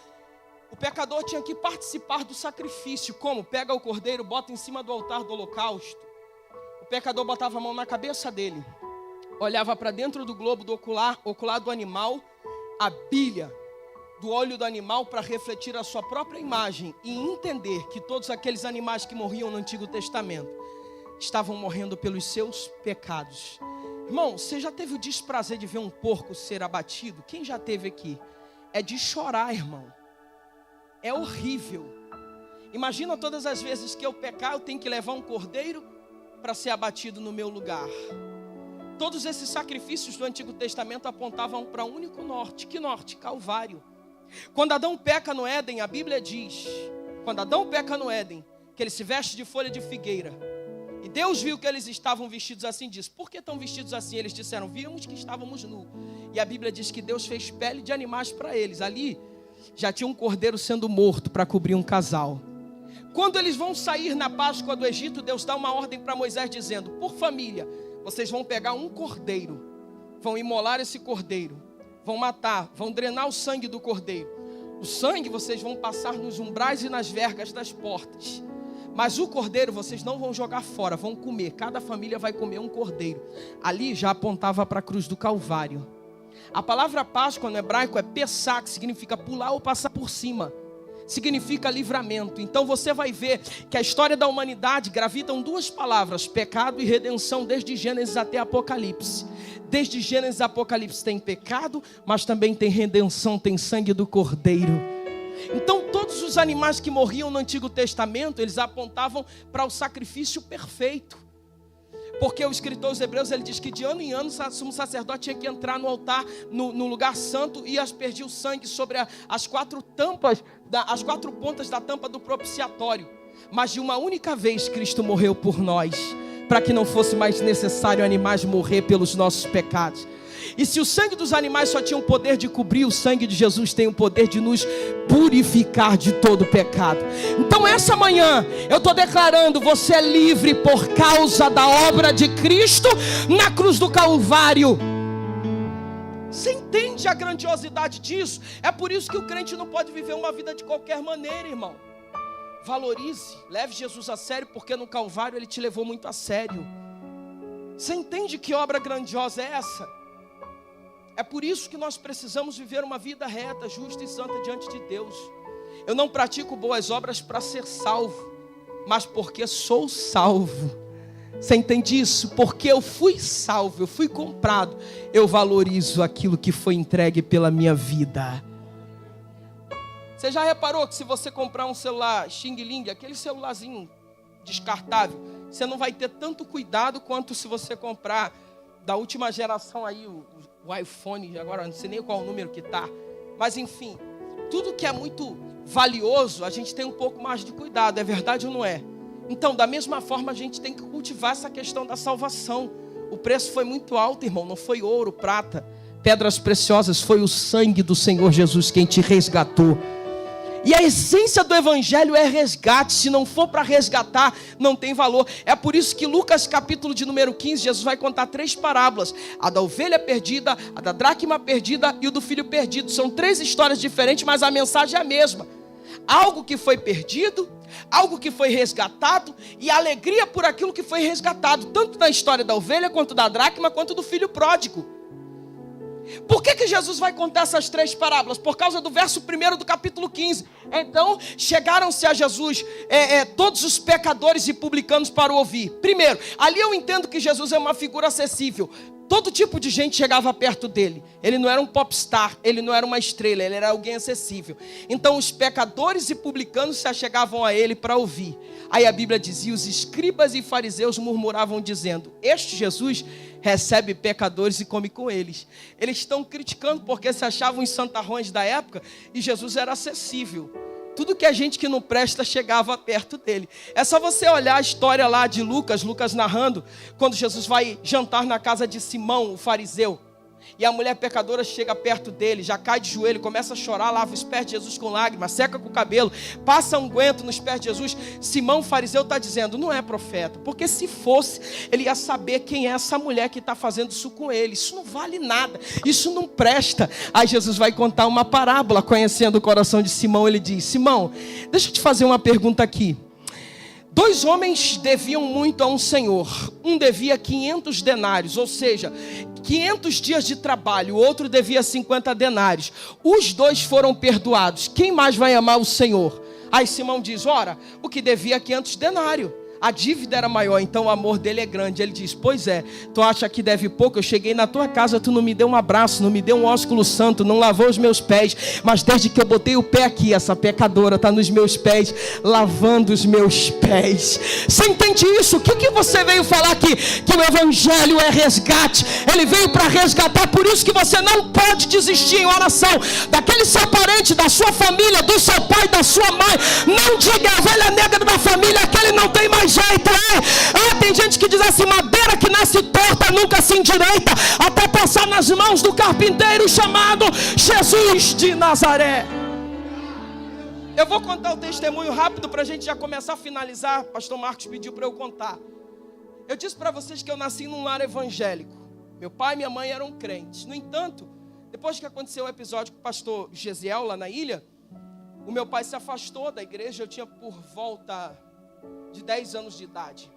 o pecador tinha que participar do sacrifício. Como? Pega o cordeiro, bota em cima do altar do holocausto. O pecador botava a mão na cabeça dele, olhava para dentro do globo do ocular do animal, a bilha do olho do animal, para refletir a sua própria imagem e entender que todos aqueles animais que morriam no Antigo Testamento estavam morrendo pelos seus pecados. Irmão, você já teve o desprazer de ver um porco ser abatido? Quem já teve aqui? É de chorar, irmão. É horrível. Imagina todas as vezes que eu pecar, eu tenho que levar um cordeiro para ser abatido no meu lugar. Todos esses sacrifícios do Antigo Testamento apontavam para um único norte. Que norte? Calvário. Quando Adão peca no Éden, a Bíblia diz, quando Adão peca no Éden, que ele se veste de folha de figueira. E Deus viu que eles estavam vestidos assim, disse: por que estão vestidos assim? Eles disseram: vimos que estávamos nus. E a Bíblia diz que Deus fez pele de animais para eles. Ali já tinha um cordeiro sendo morto para cobrir um casal. Quando eles vão sair na Páscoa do Egito, Deus dá uma ordem para Moisés dizendo: por família, vocês vão pegar um cordeiro, vão imolar esse cordeiro, vão matar, vão drenar o sangue do cordeiro. O sangue vocês vão passar nos umbrais e nas vergas das portas. Mas o cordeiro vocês não vão jogar fora, vão comer. Cada família vai comer um cordeiro. Ali já apontava para a cruz do Calvário. A palavra Páscoa no hebraico é Pessah, que significa pular ou passar por cima. Significa livramento. Então você vai ver que a história da humanidade gravitam duas palavras: pecado e redenção, desde Gênesis até Apocalipse. Desde Gênesis a Apocalipse tem pecado, mas também tem redenção, tem sangue do cordeiro. Então todos os animais que morriam no Antigo Testamento, eles apontavam para o sacrifício perfeito. Porque o escritor aos Hebreus, ele diz que de ano em ano o sumo sacerdote tinha que entrar no altar, no lugar santo, e aspergir o sangue sobre as quatro tampas, as quatro pontas da tampa do propiciatório. Mas de uma única vez Cristo morreu por nós, para que não fosse mais necessário animais morrer pelos nossos pecados. E se o sangue dos animais só tinha o poder de cobrir, o sangue de Jesus tem o poder de nos purificar de todo pecado. Então essa manhã eu estou declarando: você é livre por causa da obra de Cristo na cruz do Calvário. Você entende a grandiosidade disso? É por isso que o crente não pode viver uma vida de qualquer maneira, irmão. Valorize, leve Jesus a sério, porque no Calvário ele te levou muito a sério. Você entende que obra grandiosa é essa? É por isso que nós precisamos viver uma vida reta, justa e santa diante de Deus. Eu não pratico boas obras para ser salvo, mas porque sou salvo. Você entende isso? Porque eu fui salvo, eu fui comprado, eu valorizo aquilo que foi entregue pela minha vida. Você já reparou que se você comprar um celular Xing Ling, aquele celularzinho descartável, você não vai ter tanto cuidado quanto se você comprar da última geração aí, o iPhone, agora não sei nem qual o número que está. Mas enfim, tudo que é muito valioso, a gente tem um pouco mais de cuidado, é verdade ou não é? Então, da mesma forma, a gente tem que cultivar essa questão da salvação. O preço foi muito alto, irmão, não foi ouro, prata, pedras preciosas, foi o sangue do Senhor Jesus quem te resgatou. E a essência do evangelho é resgate. Se não for para resgatar, não tem valor. É por isso que Lucas capítulo de número 15, Jesus vai contar 3 parábolas: a da ovelha perdida, a da dracma perdida e o do filho perdido. São 3 histórias diferentes, mas a mensagem é a mesma. Algo que foi perdido, algo que foi resgatado, e alegria por aquilo que foi resgatado, tanto na história da ovelha, quanto da dracma, quanto do filho pródigo. Por que Jesus vai contar essas 3 parábolas? Por causa do verso 1 do capítulo 15. Então chegaram-se a Jesus todos os pecadores e publicanos para o ouvir. Primeiro, ali eu entendo que Jesus é uma figura acessível. Todo tipo de gente chegava perto dele. Ele não era um popstar, ele não era uma estrela, ele era alguém acessível. Então os pecadores e publicanos se achegavam a ele para ouvir. Aí a Bíblia dizia: os escribas e fariseus murmuravam dizendo: este Jesus recebe pecadores e come com eles. Eles estão criticando porque se achavam em santarrões da época e Jesus era acessível. Tudo que a gente que não presta chegava perto dele. É só você olhar a história lá de Lucas narrando, quando Jesus vai jantar na casa de Simão, o fariseu. E a mulher pecadora chega perto dele, já cai de joelho, começa a chorar, lava os pés de Jesus com lágrimas, seca com o cabelo, passa unguento nos pés de Jesus. Simão, o fariseu, está dizendo: não é profeta, porque se fosse, ele ia saber quem é essa mulher que está fazendo isso com ele. Isso não vale nada, isso não presta. Aí Jesus vai contar uma parábola, conhecendo o coração de Simão. Ele diz: Simão, deixa eu te fazer uma pergunta aqui. 2 homens deviam muito a um senhor. Um devia 500 denários, ou seja, 500 dias de trabalho. O outro devia 50 denários. Os 2 foram perdoados. Quem mais vai amar o Senhor? Aí Simão diz: ora, o que devia 500 denários. A dívida era maior, então o amor dele é grande. Ele diz, pois é, tu acha que deve pouco? Eu cheguei na tua casa, tu não me deu um abraço, não me deu um ósculo santo, não lavou os meus pés. Mas desde que eu botei o pé aqui, essa pecadora está nos meus pés, lavando os meus pés. Você entende isso? O que você veio falar aqui? Que o evangelho é resgate. Ele veio para resgatar, por isso que você não pode desistir em oração. Daquele seu parente, da sua família, do seu pai, da sua mãe. Não diga a velha negra da família que ele não tem mais jeito. Tem gente que diz assim, madeira que nasce torta nunca se endireita, até passar nas mãos do carpinteiro chamado Jesus de Nazaré. Eu vou contar o testemunho rápido para a gente já começar a finalizar. Pastor Marcos pediu para eu contar. Eu disse para vocês que eu nasci num lar evangélico. Meu pai e minha mãe eram crentes. No entanto, depois que aconteceu o episódio com o pastor Gesiel lá na ilha, o meu pai se afastou da igreja. Eu tinha por volta de 10 anos de idade.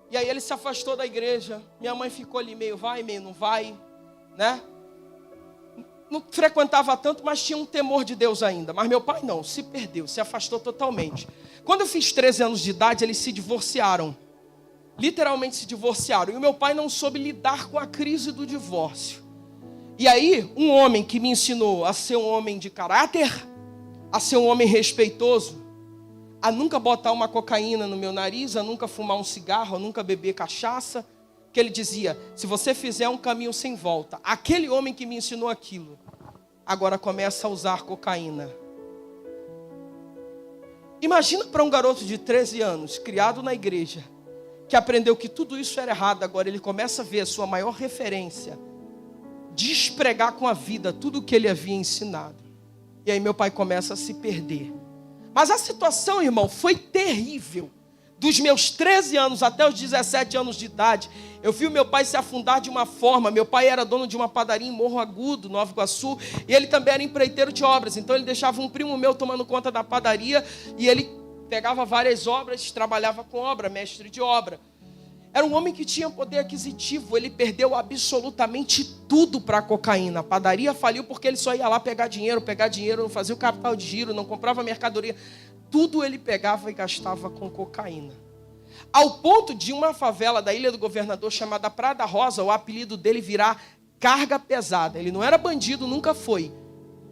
E aí ele se afastou da igreja. Minha mãe ficou ali meio vai, meio não vai, né? Não frequentava tanto, mas tinha um temor de Deus ainda. Mas meu pai não, se perdeu, se afastou totalmente. Quando eu fiz 13 anos de idade, eles se divorciaram. Literalmente se divorciaram. E o meu pai não soube lidar com a crise do divórcio. E aí, um homem que me ensinou a ser um homem de caráter, a ser um homem respeitoso, a nunca botar uma cocaína no meu nariz, a nunca fumar um cigarro, a nunca beber cachaça, que ele dizia, se você fizer um caminho sem volta, aquele homem que me ensinou aquilo, agora começa a usar cocaína. Imagina para um garoto de 13 anos, criado na igreja, que aprendeu que tudo isso era errado, agora ele começa a ver a sua maior referência, despregar com a vida tudo o que ele havia ensinado. E aí meu pai começa a se perder. Mas a situação, irmão, foi terrível. Dos meus 13 anos até os 17 anos de idade, eu vi o meu pai se afundar de uma forma. Meu pai era dono de uma padaria em Morro Agudo, Nova Iguaçu, e ele também era empreiteiro de obras. Então ele deixava um primo meu tomando conta da padaria, e ele pegava várias obras, trabalhava com obra, mestre de obra. Era um homem que tinha poder aquisitivo, ele perdeu absolutamente tudo para a cocaína. A padaria faliu porque ele só ia lá pegar dinheiro, não fazia o capital de giro, não comprava mercadoria. Tudo ele pegava e gastava com cocaína. Ao ponto de uma favela da Ilha do Governador chamada Praia da Rosa, o apelido dele virar carga pesada. Ele não era bandido, nunca foi.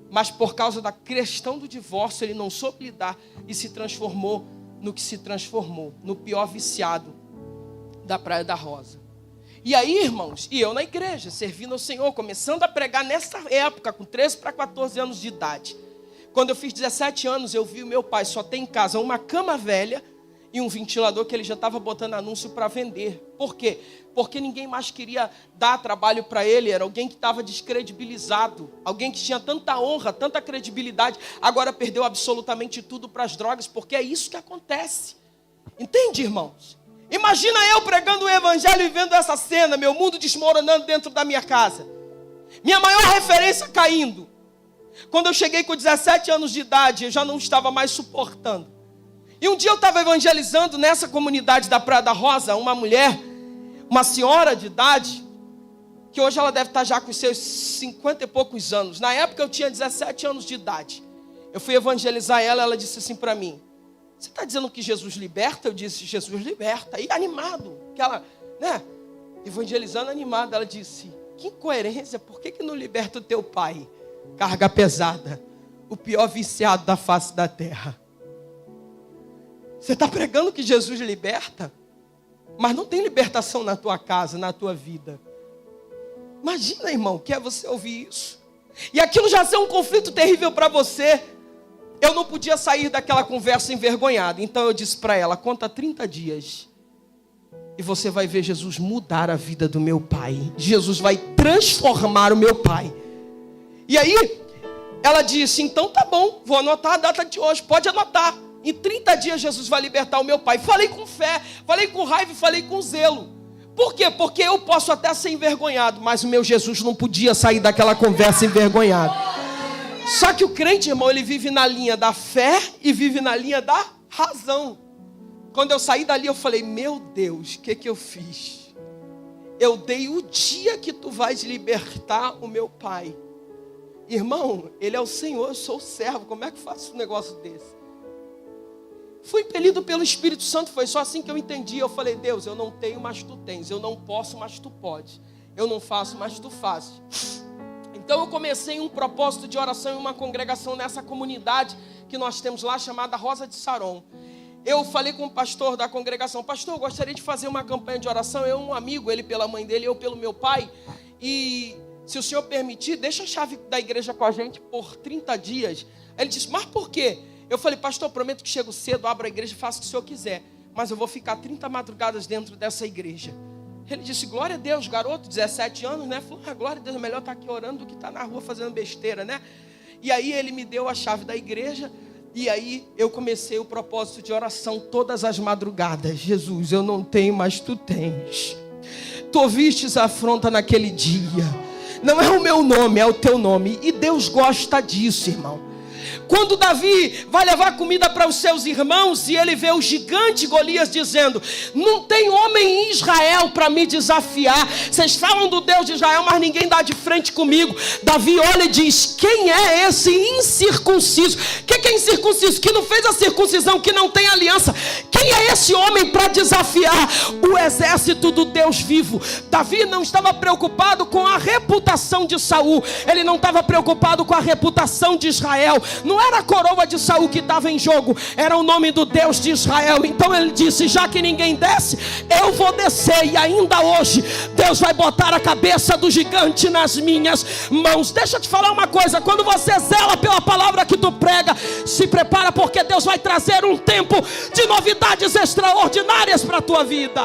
Mas por causa da questão do divórcio, ele não soube lidar e se transformou no que se transformou, no pior viciado da Praia da Rosa. E aí, irmãos, e eu na igreja, servindo ao Senhor, começando a pregar nessa época, com 13 para 14 anos de idade. Quando eu fiz 17 anos, eu vi o meu pai só ter em casa uma cama velha e um ventilador que ele já estava botando anúncio para vender. Por quê? Porque ninguém mais queria dar trabalho para ele, era alguém que estava descredibilizado, alguém que tinha tanta honra, tanta credibilidade, agora perdeu absolutamente tudo para as drogas, porque é isso que acontece. Entende, irmãos? Imagina eu pregando o evangelho e vendo essa cena, meu mundo desmoronando dentro da minha casa. Minha maior referência caindo. Quando eu cheguei com 17 anos de idade, eu já não estava mais suportando. E um dia eu estava evangelizando nessa comunidade da Praia da Rosa, uma mulher, uma senhora de idade, que hoje ela deve estar já com seus 50 e poucos anos. Na época eu tinha 17 anos de idade. Eu fui evangelizar ela, ela disse assim para mim, você está dizendo que Jesus liberta? Eu disse, Jesus liberta. E animado, que ela, evangelizando animada, ela disse, que incoerência, por que não liberta o teu pai? Carga pesada, o pior viciado da face da terra. Você está pregando que Jesus liberta, mas não tem libertação na tua casa, na tua vida. Imagina, irmão, que é você ouvir isso. E aquilo já ser um conflito terrível para você. Eu não podia sair daquela conversa envergonhado. Então eu disse para ela, conta 30 dias. E você vai ver Jesus mudar a vida do meu pai. Jesus vai transformar o meu pai. E aí, ela disse, então tá bom, vou anotar a data de hoje, pode anotar. Em 30 dias Jesus vai libertar o meu pai. Falei com fé, falei com raiva e falei com zelo. Por quê? Porque eu posso até ser envergonhado, mas o meu Jesus não podia sair daquela conversa envergonhado. Só que o crente, irmão, ele vive na linha da fé e vive na linha da razão. Quando eu saí dali, eu falei, meu Deus, o que eu fiz? Eu dei o dia que tu vais libertar o meu pai. Irmão, ele é o Senhor, eu sou o servo, como é que eu faço um negócio desse? Fui impelido pelo Espírito Santo, foi só assim que eu entendi. Eu falei, Deus, eu não tenho, mas tu tens. Eu não posso, mas tu pode. Eu não faço, mas tu fazes. Então eu comecei um propósito de oração em uma congregação nessa comunidade que nós temos lá, chamada Rosa de Saron. Eu falei com o pastor da congregação, pastor, eu gostaria de fazer uma campanha de oração. Eu, um amigo, ele pela mãe dele, eu pelo meu pai. E se o senhor permitir, deixa a chave da igreja com a gente por 30 dias. Ele disse, mas por quê? Eu falei, pastor, prometo que chego cedo, abro a igreja e faço o que o senhor quiser. Mas eu vou ficar 30 madrugadas dentro dessa igreja. Ele disse, glória a Deus, garoto, 17 anos, né? Falou, glória a Deus, é melhor estar aqui orando do que estar na rua fazendo besteira, né? E aí ele me deu a chave da igreja. E aí eu comecei o propósito de oração todas as madrugadas. Jesus, eu não tenho, mas tu tens. Tu ouvistes a afronta naquele dia. Não é o meu nome, é o teu nome. E Deus gosta disso, irmão. Quando Davi vai levar comida para os seus irmãos e ele vê o gigante Golias dizendo, não tem homem em Israel para me desafiar. Vocês falam do Deus de Israel, mas ninguém dá de frente comigo. Davi olha e diz, quem é esse incircunciso? O que é incircunciso? Que não fez a circuncisão, que não tem aliança. Quem é esse homem para desafiar o exército do Deus vivo? Davi não estava preocupado com a reputação de Saul. Ele não estava preocupado com a reputação de Israel. Não era a coroa de Saul que estava em jogo, era o nome do Deus de Israel. Então ele disse, já que ninguém desce, eu vou descer. E ainda hoje, Deus vai botar a cabeça do gigante nas minhas mãos. Deixa eu te falar uma coisa, quando você zela pela palavra que tu prega, se prepara, porque Deus vai trazer um tempo de novidades extraordinárias para a tua vida.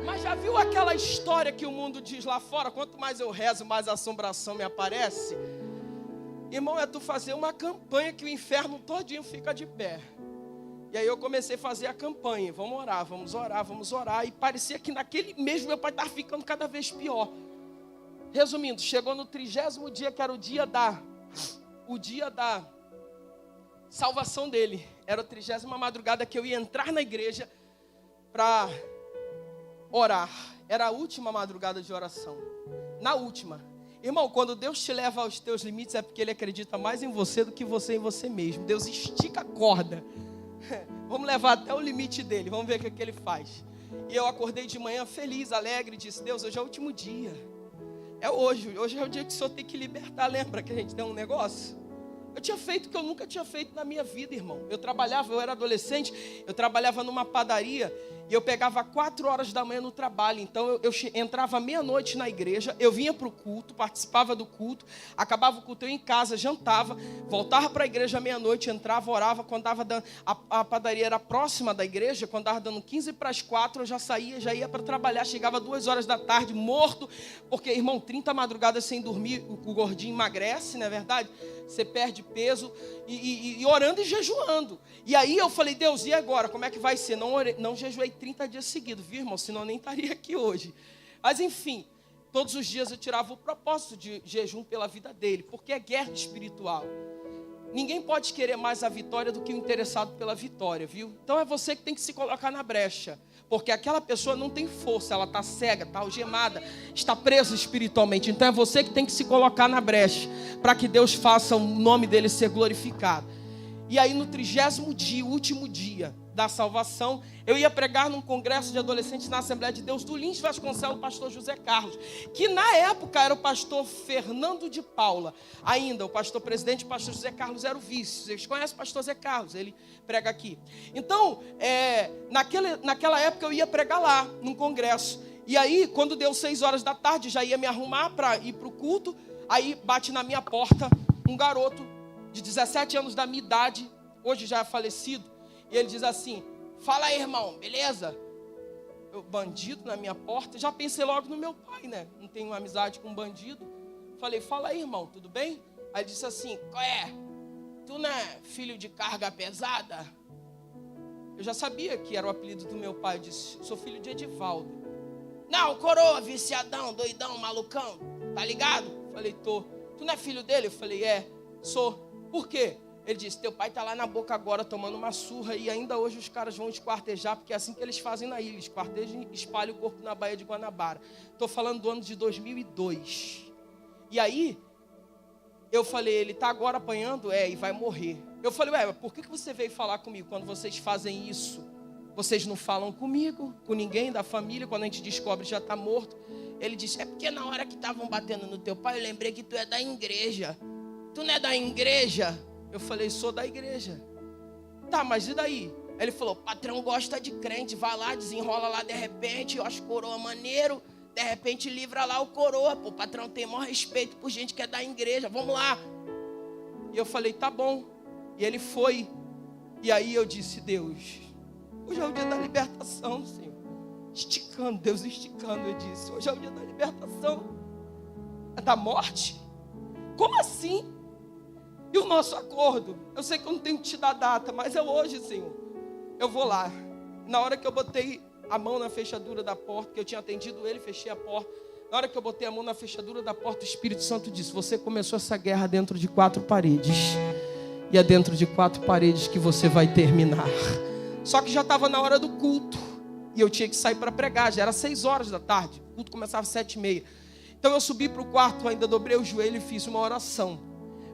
Mas já viu aquela história que o mundo diz lá fora, quanto mais eu rezo, mais assombração me aparece? Irmão, é tu fazer uma campanha que o inferno todinho fica de pé. E aí eu comecei a fazer a campanha. Vamos orar, vamos orar, vamos orar. E parecia que naquele mês meu pai estava ficando cada vez pior. Resumindo, chegou no 30º dia, que era o dia da salvação dele. Era a 30ª madrugada que eu ia entrar na igreja para orar. Era a última madrugada de oração. Na última. Irmão, quando Deus te leva aos teus limites, é porque Ele acredita mais em você do que você em você mesmo. Deus estica a corda. Vamos levar até o limite dele, vamos ver o que Ele faz. E eu acordei de manhã feliz, alegre, disse, Deus, hoje é o último dia. É hoje é o dia que o Senhor tem que libertar. Lembra que a gente tem um negócio? Eu tinha feito o que eu nunca tinha feito na minha vida, irmão. Eu era adolescente, eu trabalhava numa padaria e eu pegava 4 horas da manhã no trabalho. Então eu entrava meia-noite na igreja, eu vinha para o culto, participava do culto, acabava o culto, eu ia em casa, jantava, voltava para a igreja meia-noite, entrava, orava. Quando dava dando, a padaria era próxima da igreja, quando dava dando 15 para as 4, eu já saía, já ia para trabalhar, chegava 2 horas da tarde, morto, porque, irmão, 30 madrugadas sem dormir, o gordinho emagrece, não é verdade? Você perde peso, e orando e jejuando. E aí eu falei, Deus, e agora? Como é que vai ser? Não jejuei 30 dias seguidos, viu, irmão? Senão eu nem estaria aqui hoje. Mas enfim, todos os dias eu tirava o propósito de jejum pela vida dele, porque é guerra espiritual. Ninguém pode querer mais a vitória do que o interessado pela vitória, viu? Então é você que tem que se colocar na brecha, porque aquela pessoa não tem força, ela está cega, está algemada, está presa espiritualmente. Então é você que tem que se colocar na brecha, para que Deus faça o nome dele ser glorificado. E aí no 30º dia, último dia da salvação, eu ia pregar num congresso de adolescentes na Assembleia de Deus do Lins Vasconcelos, o pastor José Carlos, que na época era o pastor Fernando de Paula, ainda o pastor presidente, o pastor José Carlos era o vice. Vocês conhecem o pastor José Carlos, ele prega aqui. Então, naquela época eu ia pregar lá, num congresso. E aí, quando deu 6 horas da tarde, já ia me arrumar para ir para o culto, aí bate na minha porta um garoto de 17 anos da minha idade, hoje já é falecido, e ele diz assim, fala aí, irmão, beleza? Eu, bandido na minha porta, já pensei logo no meu pai, né? Não tenho amizade com bandido. Falei, fala aí, irmão, tudo bem? Aí ele disse assim, qual é? Tu não é filho de carga pesada? Eu já sabia que era o apelido do meu pai, eu disse, sou filho de Edivaldo. Não, coroa, viciadão, doidão, malucão, tá ligado? Falei, tô. Tu não é filho dele? Eu falei, sou. Por quê? Ele disse, teu pai está lá na boca agora tomando uma surra e ainda hoje os caras vão esquartejar, porque é assim que eles fazem na ilha, esquartejam e espalham o corpo na Baía de Guanabara. Estou falando do ano de 2002. E aí, eu falei, ele está agora apanhando? E vai morrer. Eu falei, ué, por que você veio falar comigo? Quando vocês fazem isso, vocês não falam comigo, com ninguém da família, quando a gente descobre já está morto. Ele disse, é porque na hora que estavam batendo no teu pai, eu lembrei que tu é da igreja. Tu não é da igreja? Eu falei, sou da igreja. Tá, mas e daí? Ele falou, patrão gosta de crente, vai lá, desenrola lá de repente, eu acho coroa maneiro, de repente livra lá o coroa, pô, o patrão tem maior respeito por gente que é da igreja, vamos lá. E eu falei, tá bom. E ele foi, e aí eu disse, Deus, hoje é o dia da libertação, Senhor. Esticando, Deus esticando, eu disse, hoje é o dia da libertação. É da morte? Como assim? E o nosso acordo? Eu sei que eu não tenho que te dar data, mas é hoje, Senhor. Eu vou lá. Na hora que eu botei a mão na fechadura da porta, que eu tinha atendido ele, fechei a porta. Na hora que eu botei a mão na fechadura da porta, o Espírito Santo disse, você começou essa guerra dentro de 4 paredes. E é dentro de 4 paredes que você vai terminar. Só que já estava na hora do culto. E eu tinha que sair para pregar, já era 6 horas da tarde. O culto começava às 7h30. Então eu subi para o quarto, ainda dobrei o joelho e fiz uma oração.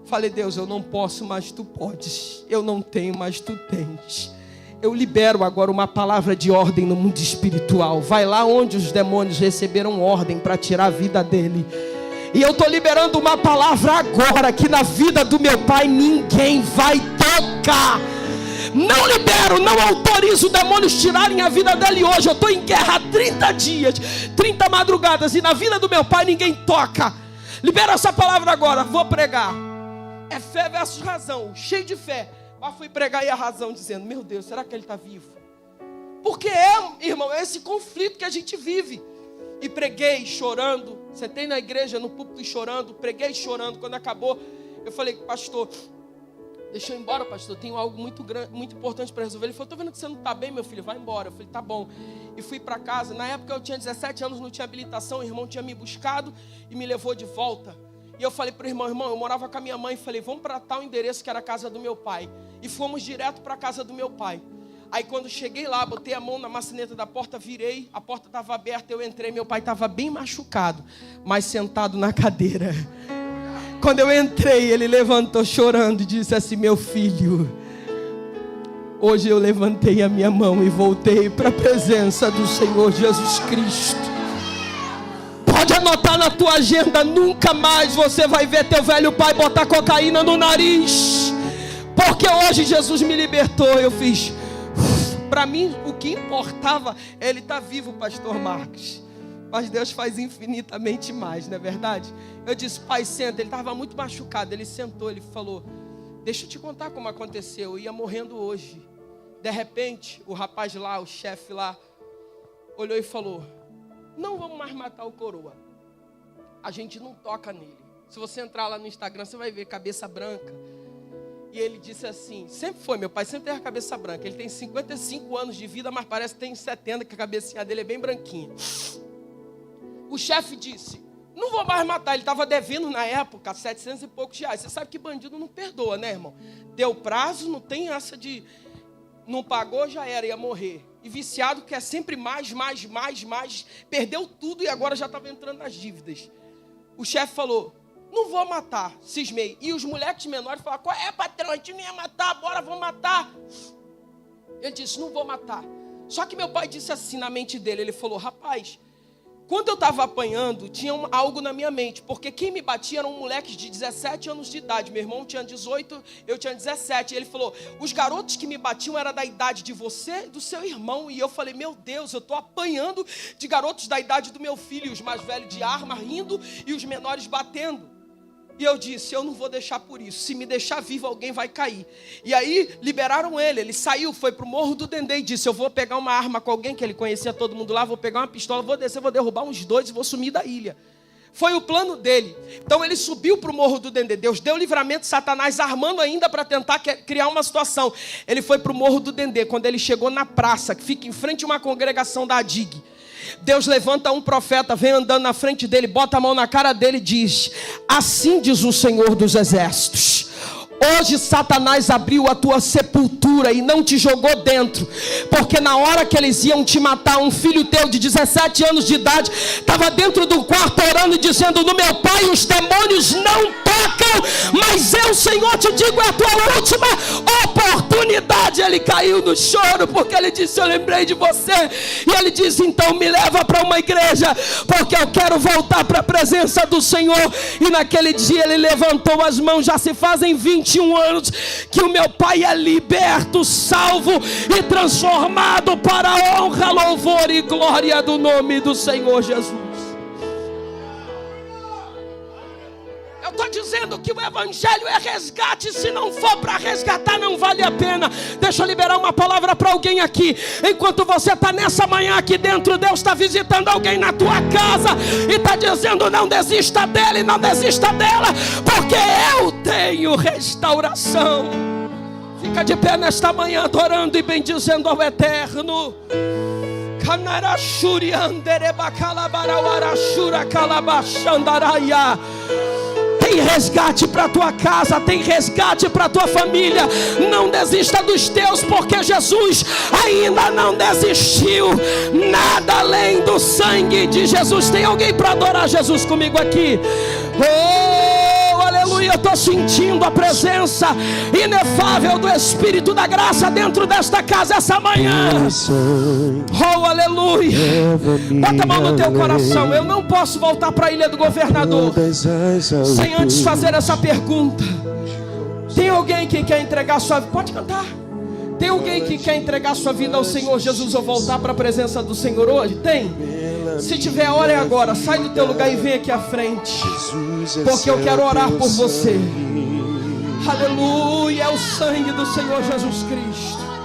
Falei, Deus, eu não posso, mas tu podes. Eu não tenho, mas tu tens. Eu libero agora uma palavra de ordem no mundo espiritual. Vai lá onde os demônios receberam ordem para tirar a vida dele. E eu estou liberando uma palavra agora, que na vida do meu pai ninguém vai tocar. Não libero, não autorizo demônios tirarem a vida dele hoje. Eu estou em guerra há 30 dias, 30 madrugadas, e na vida do meu pai ninguém toca. Libera essa palavra agora, vou pregar. É fé versus razão, cheio de fé. Mas fui pregar e a razão dizendo, meu Deus, será que ele está vivo? Porque irmão, é esse conflito que a gente vive. E preguei chorando, sentei na igreja, no púlpito chorando, preguei chorando. Quando acabou, eu falei, pastor, deixa eu ir embora, pastor, tenho algo muito grande, muito importante para resolver. Ele falou, estou vendo que você não está bem, meu filho, vai embora. Eu falei, tá bom. E fui para casa. Na época eu tinha 17 anos, não tinha habilitação, o irmão tinha me buscado e me levou de volta. E eu falei para o irmão, eu morava com a minha mãe, falei, vamos para tal endereço que era a casa do meu pai. E fomos direto para a casa do meu pai. Aí quando cheguei lá, botei a mão na maçaneta da porta, virei, a porta estava aberta, eu entrei, meu pai estava bem machucado, mas sentado na cadeira. Quando eu entrei, ele levantou chorando e disse assim, meu filho, hoje eu levantei a minha mão e voltei para a presença do Senhor Jesus Cristo. Pode anotar na tua agenda, nunca mais você vai ver teu velho pai botar cocaína no nariz, porque hoje Jesus me libertou. Eu fiz, para mim o que importava, ele está vivo, pastor Marcos. Mas Deus faz infinitamente mais, não é verdade? Eu disse, pai, senta. Ele estava muito machucado, ele sentou, ele falou, deixa eu te contar como aconteceu, eu ia morrendo hoje. De repente, o rapaz lá, o chefe lá, olhou e falou, não vamos mais matar o coroa, a gente não toca nele. Se você entrar lá no Instagram, você vai ver cabeça branca. E ele disse assim, sempre foi, meu pai sempre teve a cabeça branca. Ele tem 55 anos de vida, mas parece que tem 70, que a cabecinha dele é bem branquinha. O chefe disse, não vou mais matar. Ele estava devendo na época 700 e poucos reais. Você sabe que bandido não perdoa, né, irmão? Deu prazo, não tem essa de não pagou, já era, ia morrer. E viciado quer sempre mais. Perdeu tudo e agora já estava entrando nas dívidas. O chefe falou, não vou matar, cismei. E os moleques menores falaram, qual é, patrão? A gente não ia matar, bora, vamos matar. Ele disse, não vou matar. Só que meu pai disse assim na mente dele, ele falou, rapaz, quando eu estava apanhando, tinha algo na minha mente, porque quem me batia eram moleques de 17 anos de idade. Meu irmão tinha 18, eu tinha 17. E ele falou, os garotos que me batiam eram da idade de você e do seu irmão. E eu falei, meu Deus, eu estou apanhando de garotos da idade do meu filho, os mais velhos de arma rindo e os menores batendo. E eu disse, eu não vou deixar por isso. Se me deixar vivo, alguém vai cair. E aí, liberaram ele. Ele saiu, foi para o Morro do Dendê e disse, eu vou pegar uma arma com alguém, que ele conhecia todo mundo lá, vou pegar uma pistola, vou descer, vou derrubar uns 2 e vou sumir da ilha. Foi o plano dele. Então ele subiu para o Morro do Dendê. Deus deu livramento, Satanás armando ainda para tentar criar uma situação. Ele foi para o Morro do Dendê. Quando ele chegou na praça, que fica em frente a uma congregação da ADIG, Deus levanta um profeta, vem andando na frente dele, bota a mão na cara dele e diz, assim diz o Senhor dos Exércitos, hoje Satanás abriu a tua sepultura e não te jogou dentro, porque na hora que eles iam te matar, um filho teu de 17 anos de idade estava dentro do quarto orando e dizendo, no meu pai os demônios não tocam. mas eu, Senhor, te digo, é a tua última oportunidade. Ele caiu no choro, porque ele disse: eu lembrei de você. E ele disse: então me leva para uma igreja, porque eu quero voltar para a presença do Senhor. E naquele dia ele levantou as mãos. Já se fazem 21 anos que o meu pai é liberto, salvo e transformado para a honra, louvor e glória do nome do Senhor Jesus. Eu estou dizendo que o evangelho é resgate. Se não for para resgatar, não vale a pena. Deixa eu liberar uma palavra para alguém aqui. Enquanto você está nessa manhã aqui dentro, Deus está visitando alguém na tua casa e está dizendo: não desista dele, não desista dela, porque eu tenho restauração. Fica de pé nesta manhã, adorando e bendizendo ao Eterno. Tem resgate para a tua casa, tem resgate para a tua família. Não desista dos teus, porque Jesus ainda não desistiu. Nada além do sangue de Jesus. Tem alguém para adorar Jesus comigo aqui? Oh, aleluia, eu estou sentindo a presença inefável do Espírito da Graça dentro desta casa essa manhã. Oh, aleluia. Bota a mão no teu coração. Eu não posso voltar para a Ilha do Governador sem antes fazer essa pergunta. Tem alguém que quer entregar sua vida? Pode cantar. Tem alguém que quer entregar sua vida ao Senhor Jesus ou voltar para a presença do Senhor hoje? Tem? Se tiver, ore agora. Sai do teu lugar e vem aqui à frente, porque eu quero orar por você. Aleluia, é o sangue do Senhor Jesus Cristo.